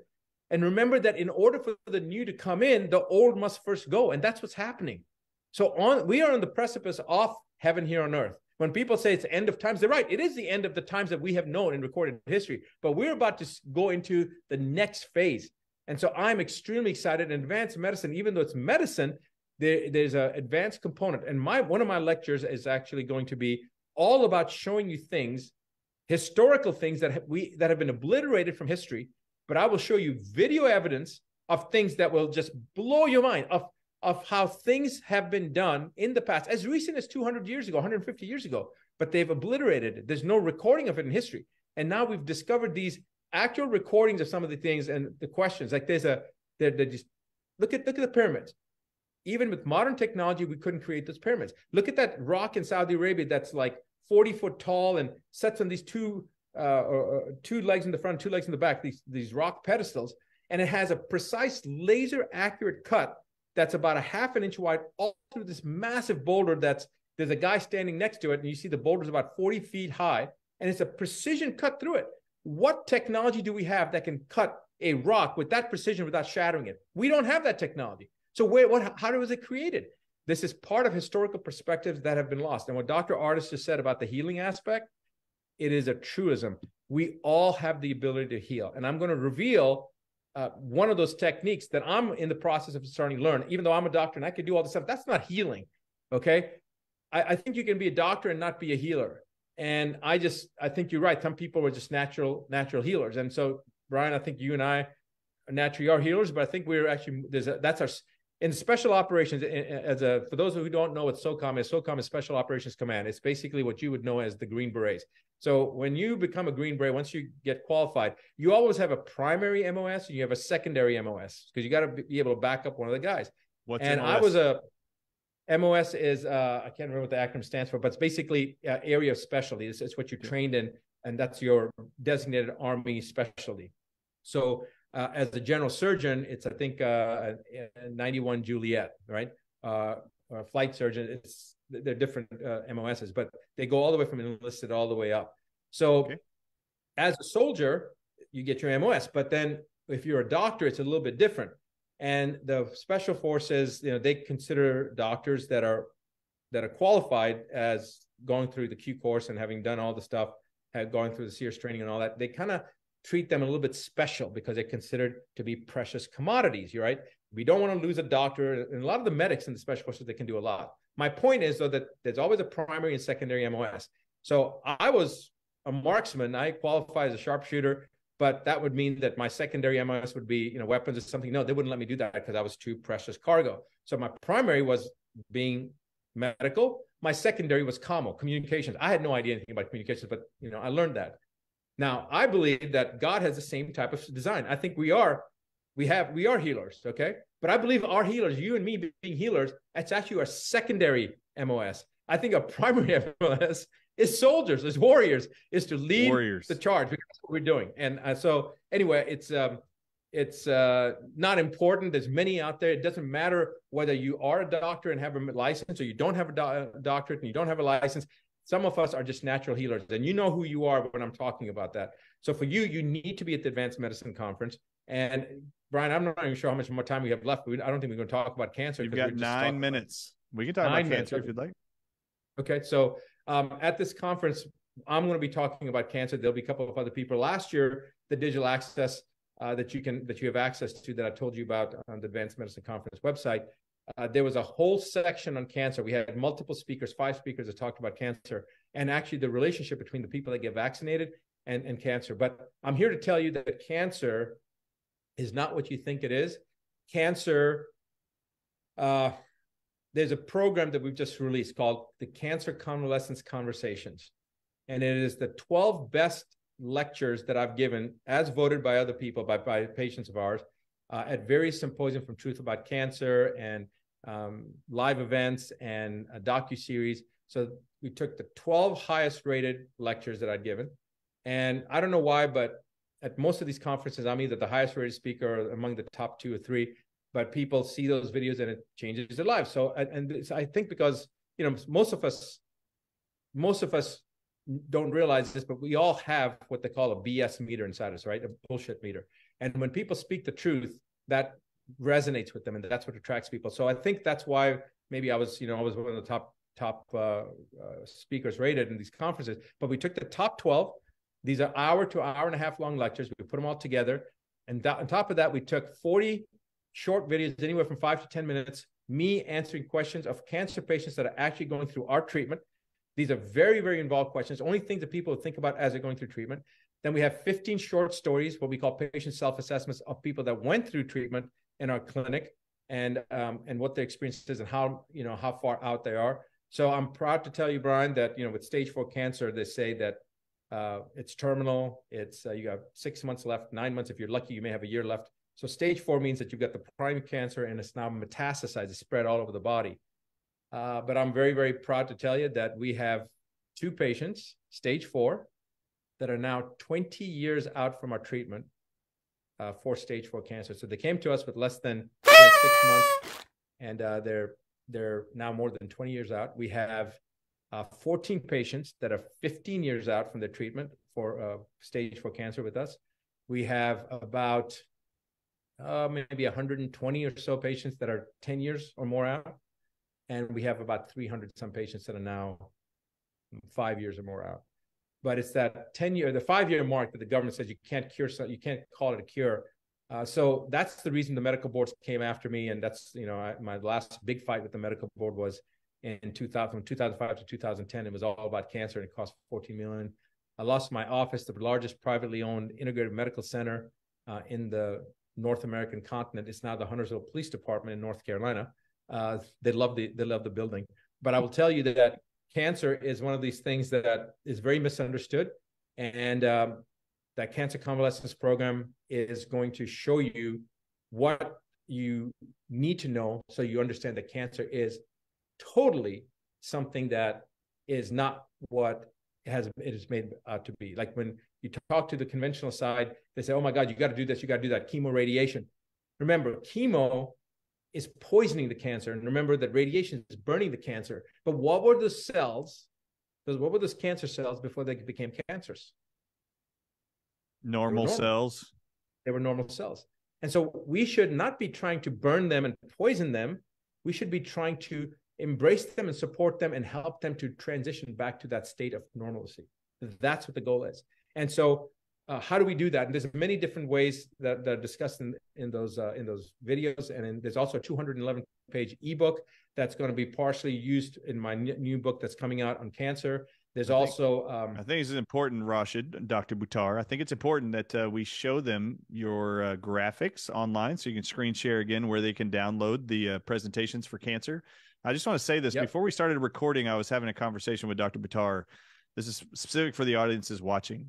And remember that in order for the new to come in, the old must first go. And that's what's happening. So we are on the precipice of heaven here on earth. When people say it's the end of times, they're right. It is the end of the times that we have known in recorded history. But we're about to go into the next phase. And so I'm extremely excited. In advanced medicine, even though it's medicine, there's an advanced component. And one of my lectures is actually going to be all about showing you things, historical things that have been obliterated from history. But I will show you video evidence of things that will just blow your mind, of how things have been done in the past, as recent as 200 years ago, 150 years ago. but they've obliterated it. There's no recording of it in history. And now we've discovered these actual recordings of some of the things and the questions. Like look at the pyramids. Even with modern technology, we couldn't create those pyramids. Look at that rock in Saudi Arabia that's like 40 foot tall and sits on these two legs in the front, 2 legs in the back, these rock pedestals. And it has a precise laser accurate cut that's about a ½ inch wide all through this massive boulder there's a guy standing next to it, and you see the boulder's about 40 feet high, and it's a precision cut through it. What technology do we have that can cut a rock with that precision without shattering it? We don't have that technology. So how was it created? This is part of historical perspectives that have been lost. And what Dr. Artis just said about the healing aspect, it is a truism. We all have the ability to heal. And I'm going to reveal one of those techniques that I'm in the process of starting to learn. Even though I'm a doctor and I can do all this stuff, that's not healing, okay? I think you can be a doctor and not be a healer. And I think you're right. Some people are just natural healers. And so, Brian, I think you and I naturally are healers, but I think we're actually, that's our, in special operations, for those who don't know what SOCOM is Special Operations Command. It's basically what you would know as the Green Berets. So when you become a Green Beret, once you get qualified, you always have a primary MOS and you have a secondary MOS, because you got to be able to back up one of the guys. What's and MOS? I was a MOS is, I can't remember what the acronym stands for, but it's basically area of specialty. It's what you're trained in, and that's your designated Army specialty. So as a general surgeon, it's, I think, 91 Juliet, right? Flight surgeon, they're different MOSs, but they go all the way from enlisted all the way up. So as a soldier, you get your MOS, but then if you're a doctor, it's a little bit different. And the special forces, they consider doctors that are qualified as going through the Q course and having done all the stuff, going through the Sears training and all that. They kind of treat them a little bit special because they're considered to be precious commodities. You're right. We don't want to lose a doctor, and a lot of the medics in the special forces, they can do a lot. My point is, though, that there's always a primary and secondary MOS. So I was a marksman. I qualified as a sharpshooter, but that would mean that my secondary MOS would be, weapons or something. No, they wouldn't let me do that because I was too precious cargo. So my primary was being medical. My secondary was communications. I had no idea anything about communications, but I learned that. Now I believe that God has the same type of design. I think we are healers, okay? But I believe our healers, you and me being healers, it's actually our secondary MOS. I think our primary MOS is soldiers, is warriors, is to lead the charge, because that's what we're doing. And so anyway, it's not important. There's many out there. It doesn't matter whether you are a doctor and have a license, or you don't have a doctorate and you don't have a license. Some of us are just natural healers, and you know who you are when I'm talking about that. So for you, you need to be at the Advanced Medicine Conference. And Brian, I'm not even sure how much more time we have left. I don't think we're going to talk about cancer. You've got 9 minutes. We can talk about cancer if you'd like. Okay. So at this conference, I'm going to be talking about cancer. There'll be a couple of other people. Last year, the digital access that you have access to, that I told you about on the Advanced Medicine Conference website, there was a whole section on cancer. We had multiple speakers, 5 speakers that talked about cancer, and actually the relationship between the people that get vaccinated and cancer. But I'm here to tell you that cancer is not what you think it is. Cancer, there's a program that we've just released called the Cancer Convalescence Conversations. And it is the 12 best lectures that I've given, as voted by other people, by patients of ours, at various symposiums from Truth About Cancer and live events and a docuseries. So we took the 12 highest rated lectures that I'd given. And I don't know why, but at most of these conferences, I'm either the highest rated speaker or among the top 2 or 3, but people see those videos and it changes their lives. So, and I think because, most of us don't realize this, but we all have what they call a BS meter inside us, right? A bullshit meter. And when people speak the truth, that resonates with them, and that's what attracts people. So I think that's why maybe I was one of the top speakers rated in these conferences. But we took the top 12. These are hour to hour and a half long lectures. We put them all together. And on top of that, we took 40 short videos, anywhere from 5 to 10 minutes, me answering questions of cancer patients that are actually going through our treatment. These are very, very involved questions, only things that people think about as they're going through treatment. Then we have 15 short stories, what we call patient self-assessments, of people that went through treatment in our clinic, and what their experience is and how far out they are. So I'm proud to tell you, Brian, that, with stage 4 cancer, they say that it's terminal. It's you have 6 months left, 9 months. If you're lucky, you may have a year left. So stage 4 means that you've got the primary cancer and it's now metastasized, it's spread all over the body. But I'm very, very proud to tell you that we have 2 patients, stage 4, that are now 20 years out from our treatment for stage 4 cancer. So they came to us with less than 6 months, and they're now more than 20 years out. We have 14 patients that are 15 years out from their treatment for stage 4 cancer with us. We have about maybe 120 or so patients that are 10 years or more out. And we have about 300 some patients that are now 5 years or more out. But it's that 10-year, the 5-year mark that the government says you can't cure, so you can't call it a cure. So that's the reason the medical boards came after me. And that's, my last big fight with the medical board was in 2005 to 2010. It was all about cancer, and it cost $14 million. I lost my office, the largest privately owned integrated medical center in the North American continent. It's now the Huntersville Police Department in North Carolina. They love the building. But I will tell you that cancer is one of these things that is very misunderstood. And that cancer convalescence program is going to show you what you need to know so you understand that cancer is totally something that is not what it is made out to be. Like when you talk to the conventional side, they say, oh my God, you got to do this, you got to do that, chemo, radiation. Remember, chemo is poisoning the cancer. And remember that radiation is burning the cancer. But what were the cells? What were those cancer cells before they became cancers? Normal cells. They were normal cells. And so we should not be trying to burn them and poison them. We should be trying to embrace them and support them and help them to transition back to that state of normalcy. That's what the goal is. And so how do we do that? And there's many different ways that are discussed in those videos. And there's also a 211-page ebook that's going to be partially used in my new book that's coming out on cancer. There's I think it's important, Rashid, Dr. Buttar. I think it's important that we show them your graphics online so you can screen share again where they can download the presentations for cancer. I just want to say this. Before we started recording, I was having a conversation with Dr. Buttar. This is specific for the audiences watching.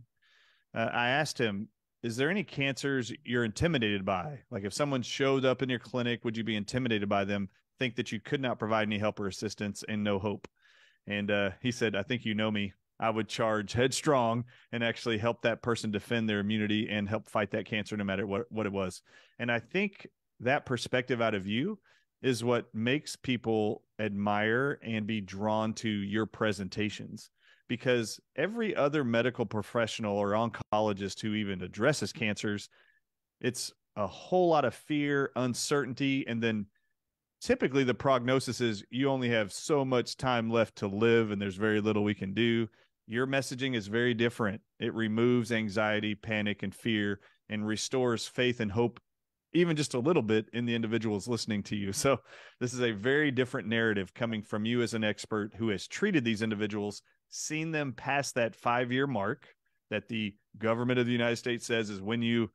I asked him, is there any cancers you're intimidated by? Like if someone showed up in your clinic, would you be intimidated by them, think that you could not provide any help or assistance and no hope? And he said, I think you know me. I would charge headstrong and actually help that person defend their immunity and help fight that cancer no matter what it was. And I think that perspective out of you is what makes people admire and be drawn to your presentations. Because every other medical professional or oncologist who even addresses cancers, it's a whole lot of fear, uncertainty, and then typically the prognosis is you only have so much time left to live and there's very little we can do. Your messaging is very different. It removes anxiety, panic, and fear and restores faith and hope, even just a little bit, in the individuals listening to you. So this is a very different narrative coming from you as an expert who has treated these individuals, seen them past that 5-year mark that the government of the United States says is when you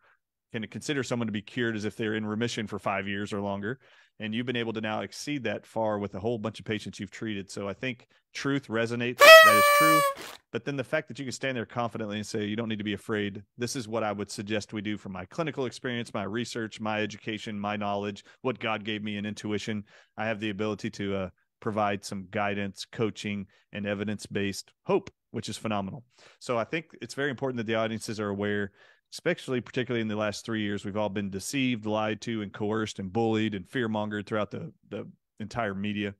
can consider someone to be cured as if they're in remission for 5 years or longer. And you've been able to now exceed that far with a whole bunch of patients you've treated. So I think truth resonates. That is true. But then the fact that you can stand there confidently and say, you don't need to be afraid. This is what I would suggest we do from my clinical experience, my research, my education, my knowledge, what God gave me in intuition. I have the ability to provide some guidance, coaching, and evidence-based hope, which is phenomenal. So I think it's very important that the audiences are aware, particularly in the last 3 years, we've all been deceived, lied to, and coerced and bullied and fear-mongered throughout the entire media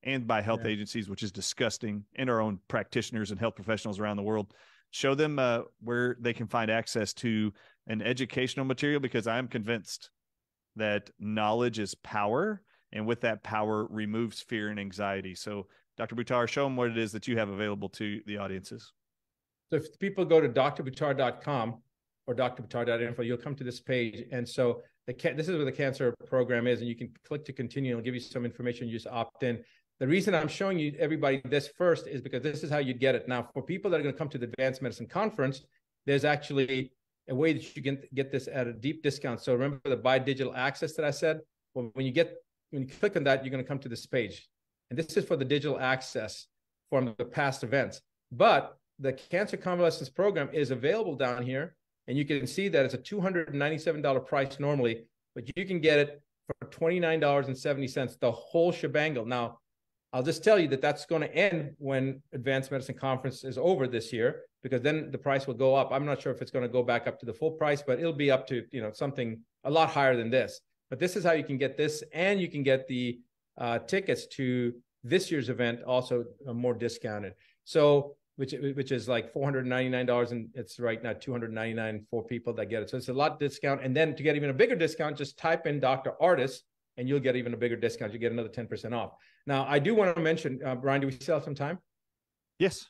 and by health agencies, which is disgusting, and our own practitioners and health professionals around the world. Show them where they can find access to an educational material, because I'm convinced that knowledge is power, and with that power removes fear and anxiety. So Dr. Buttar, show them what it is that you have available to the audiences. So if people go to drbuttar.com or drbuttar.info, you'll come to this page. And so this is where the cancer program is, and you can click to continue. It'll give you some information. You just opt in. The reason I'm showing you everybody this first is because this is how you get it. Now, for people that are going to come to the Advanced Medicine Conference, there's actually a way that you can get this at a deep discount. So remember the buy digital access that I said? Well, when you click on that, you're going to come to this page. And this is for the digital access from the past events. But the Cancer Convalescence Program is available down here. And you can see that it's a $297 price normally, but you can get it for $29.70, the whole shebangle. Now, I'll just tell you that that's going to end when Advanced Medicine Conference is over this year, because then the price will go up. I'm not sure if it's going to go back up to the full price, but it'll be up to, you know, something a lot higher than this. But this is how you can get this, and you can get the tickets to this year's event also more discounted. So, which is like $499, and it's right now $299 for people that get it. So it's a lot discount. And then to get even a bigger discount, just type in Dr. Artis, and you'll get even a bigger discount. You get another 10% off. Now, I do want to mention, Brian, do we still have some time? Yes.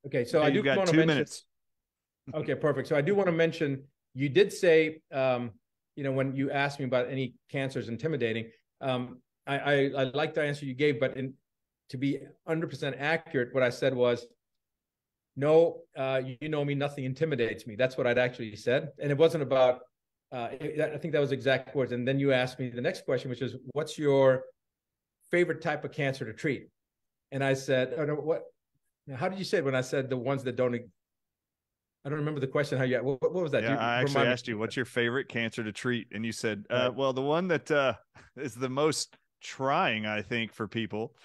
Okay, so I do want to 2 mention. minutes. Okay, perfect. So I do want to mention, you did say, you know, when you asked me about any cancers intimidating, I like the answer you gave, but to be 100% accurate, what I said was, no, you know me, nothing intimidates me. That's what I'd actually said. And it wasn't about, I think that was exact words. And then you asked me the next question, which is, what's your favorite type of cancer to treat? And I said, oh, no, what? How did you say it when I said the ones that don't? I don't remember the question. How you? What was that? Yeah, I actually asked you, what's your favorite cancer to treat? And you said, well, the one that is the most trying, I think, for people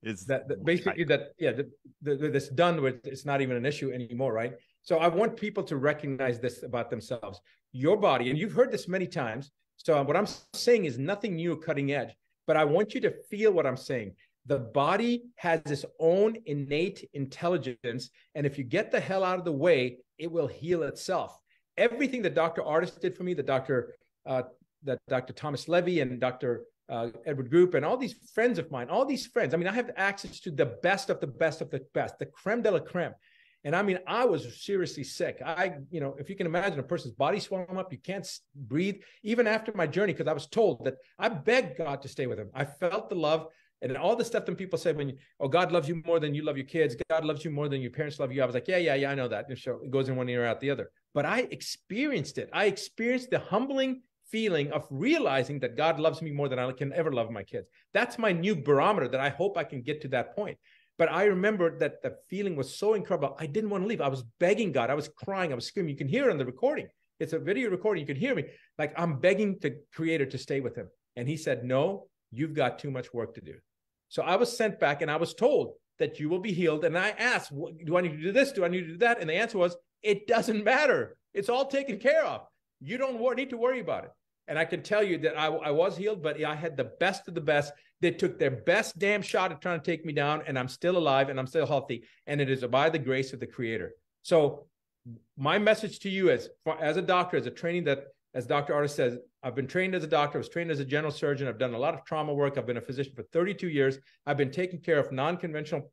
is that basically that, yeah, that's done with. It's not even an issue anymore, right? So I want people to recognize this about themselves. Your body, and you've heard this many times. So what I'm saying is nothing new or cutting edge, but I want you to feel what I'm saying. The body has its own innate intelligence, and if you get the hell out of the way, it will heal itself. Everything that Dr. Artis did for me, that Dr. Thomas Levy and Dr. Edward Group and all these friends of mine, all these friends. I mean, I have access to the best of the best of the best, the creme de la creme. And I mean, I was seriously sick. You know, if you can imagine a person's body swelling up, you can't breathe. Even after my journey, because I was told that I begged God to stay with him. I felt the love. And all the stuff that people say when God loves you more than you love your kids, God loves you more than your parents love you. I was like, yeah, I know that. So it goes in one ear out the other. But I experienced it. I experienced the humbling feeling of realizing that God loves me more than I can ever love my kids. That's my new barometer that I hope I can get to that point. But I remember that the feeling was so incredible. I didn't want to leave. I was begging God. I was crying. I was screaming. You can hear it on the recording. It's a video recording. You can hear me. Like I'm begging the Creator to stay with him. And he said, no, you've got too much work to do. So I was sent back and I was told that you will be healed. And I asked, do I need to do this? Do I need to do that? And the answer was, it doesn't matter. It's all taken care of. You don't need to worry about it. And I can tell you that I was healed, but I had the best of the best. They took their best damn shot at trying to take me down, and I'm still alive and I'm still healthy. And it is by the grace of the Creator. So my message to you is, as a doctor, as a training that, as Dr. Artis says, I've been trained as a doctor. I was trained as a general surgeon. I've done a lot of trauma work. I've been a physician for 32 years. I've been taking care of non-conventional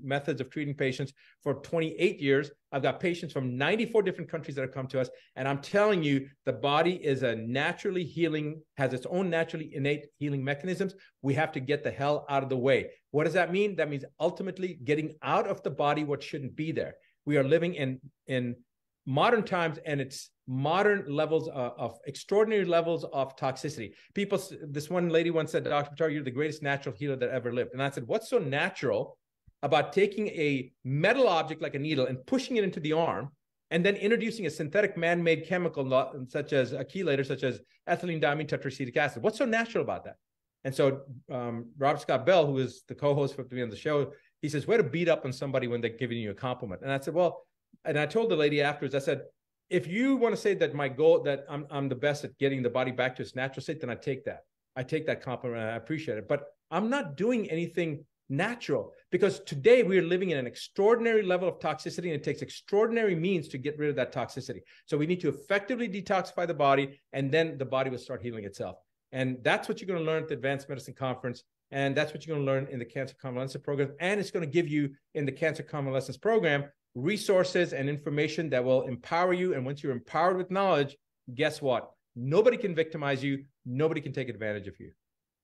methods of treating patients for 28 years. I've got patients from 94 different countries that have come to us. And I'm telling you, the body is a naturally healing, has its own naturally innate healing mechanisms. We have to get the hell out of the way. What does that mean? That means ultimately getting out of the body what shouldn't be there. We are living in modern times, and it's modern levels of extraordinary levels of toxicity. People, this one lady once said, Dr. Buttar, you're the greatest natural healer that ever lived. And I said, what's so natural about taking a metal object like a needle and pushing it into the arm and then introducing a synthetic man-made chemical such as a chelator, such as ethylene diamine tetracetic acid? What's so natural about that? And so Robert Scott Bell, who is the co-host for me on the show, he says, way to beat up on somebody when they're giving you a compliment. And I said, well, and I told the lady afterwards, I said, if you want to say that my goal, that I'm the best at getting the body back to its natural state, then I take that. I take that compliment and I appreciate it. But I'm not doing anything natural, because today we are living in an extraordinary level of toxicity, and it takes extraordinary means to get rid of that toxicity. So we need to effectively detoxify the body, and then the body will start healing itself. And that's what you're going to learn at the Advanced Medicine Conference. And that's what you're going to learn in the Cancer Convalescence Program. And it's going to give you in the Cancer Convalescence Program resources and information that will empower you. And once you're empowered with knowledge, guess what? Nobody can victimize you. Nobody can take advantage of you.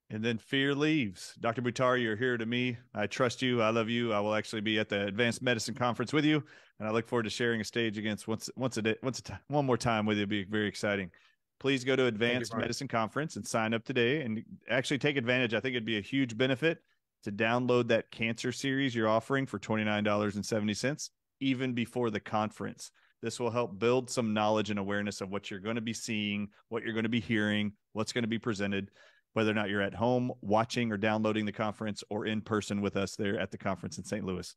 And then fear leaves. Dr. Buttar, you're here to me. I trust you. I love you. I will actually be at the Advanced Medicine Conference with you. And I look forward to sharing a stage against one more time with you. It'll be very exciting. Please go to Advanced Medicine Conference and sign up today and actually take advantage. I think it'd be a huge benefit to download that cancer series you're offering for $29.70, even before the conference. This will help build some knowledge and awareness of what you're going to be seeing, what you're going to be hearing, what's going to be presented, whether or not you're at home watching or downloading the conference or in person with us there at the conference in St. Louis.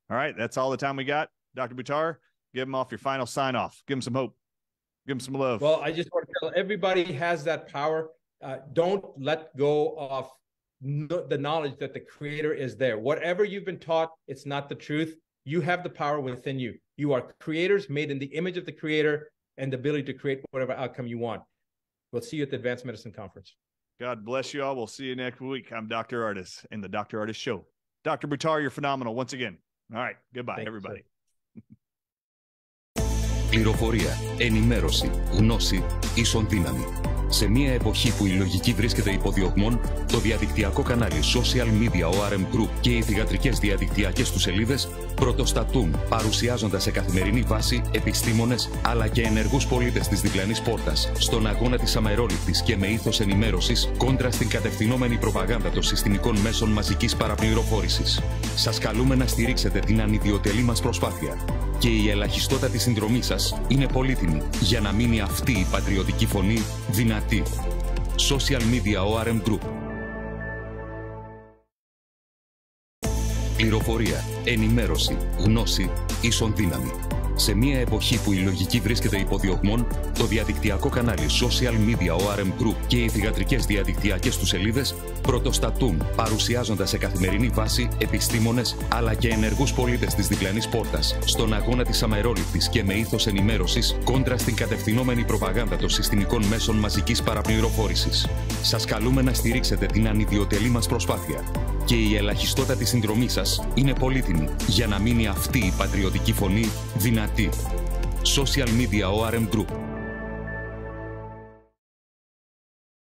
All right, that's all the time we got. Dr. Buttar, give him off your final sign off. Give him some hope. Give him some love. Well, I just want to tell everybody has that power. Don't let go of the knowledge that the Creator is there. Whatever you've been taught, it's not the truth. You have the power within you. You are creators made in the image of the Creator and the ability to create whatever outcome you want. We'll see you at the Advanced Medicine Conference. God bless you all. We'll see you next week. I'm Dr. Artis in the Dr. Artis Show. Dr. Buttar, you're phenomenal once again. All right. Goodbye, everybody. Πληροφορία, ενημέρωση, γνώση, ίσον δύναμη. Σε μια εποχή που η λογική βρίσκεται υποδιωγμών, το διαδικτυακό κανάλι Social Media ORM Group και οι θυγατρικές διαδικτυακές του σελίδες πρωτοστατούν, παρουσιάζοντας σε καθημερινή βάση επιστήμονες αλλά και ενεργούς πολίτες της διπλανής πόρτας στον αγώνα της αμερόληπτης και με ήθος ενημέρωσης κόντρα στην κατευθυνόμενη προπαγάνδα των συστημικών μέσων μαζικής παραπληροφόρησης. Σας καλούμε να στηρίξετε την ανιδιοτελή μας προσπάθεια. Και η ελαχιστότατη συνδρομή σας είναι πολύτιμη για να μείνει αυτή η πατριωτική φωνή δυνατή. Social Media ORM Group. Πληροφορία, ενημέρωση, γνώση, ίσον δύναμη. Σε μια εποχή που η λογική βρίσκεται υποδιωγμών, το διαδικτυακό κανάλι Social Media ORM Group και οι θυγατρικές διαδικτυακές του σελίδες πρωτοστατούν, παρουσιάζοντας σε καθημερινή βάση επιστήμονες αλλά και ενεργούς πολίτες της διπλανής πόρτας στον αγώνα της αμερόληπτης και με ήθος ενημέρωσης κόντρα στην κατευθυνόμενη προπαγάνδα των συστημικών μέσων μαζικής παραπληροφόρησης. Σας καλούμε να στηρίξετε την ανιδιοτελή μας προσπάθεια. Και η ελαχιστότατη συνδρομή σας είναι πολύτιμη για να μείνει αυτή η πατριωτική φωνή δυνατή. Social Media ORM Group.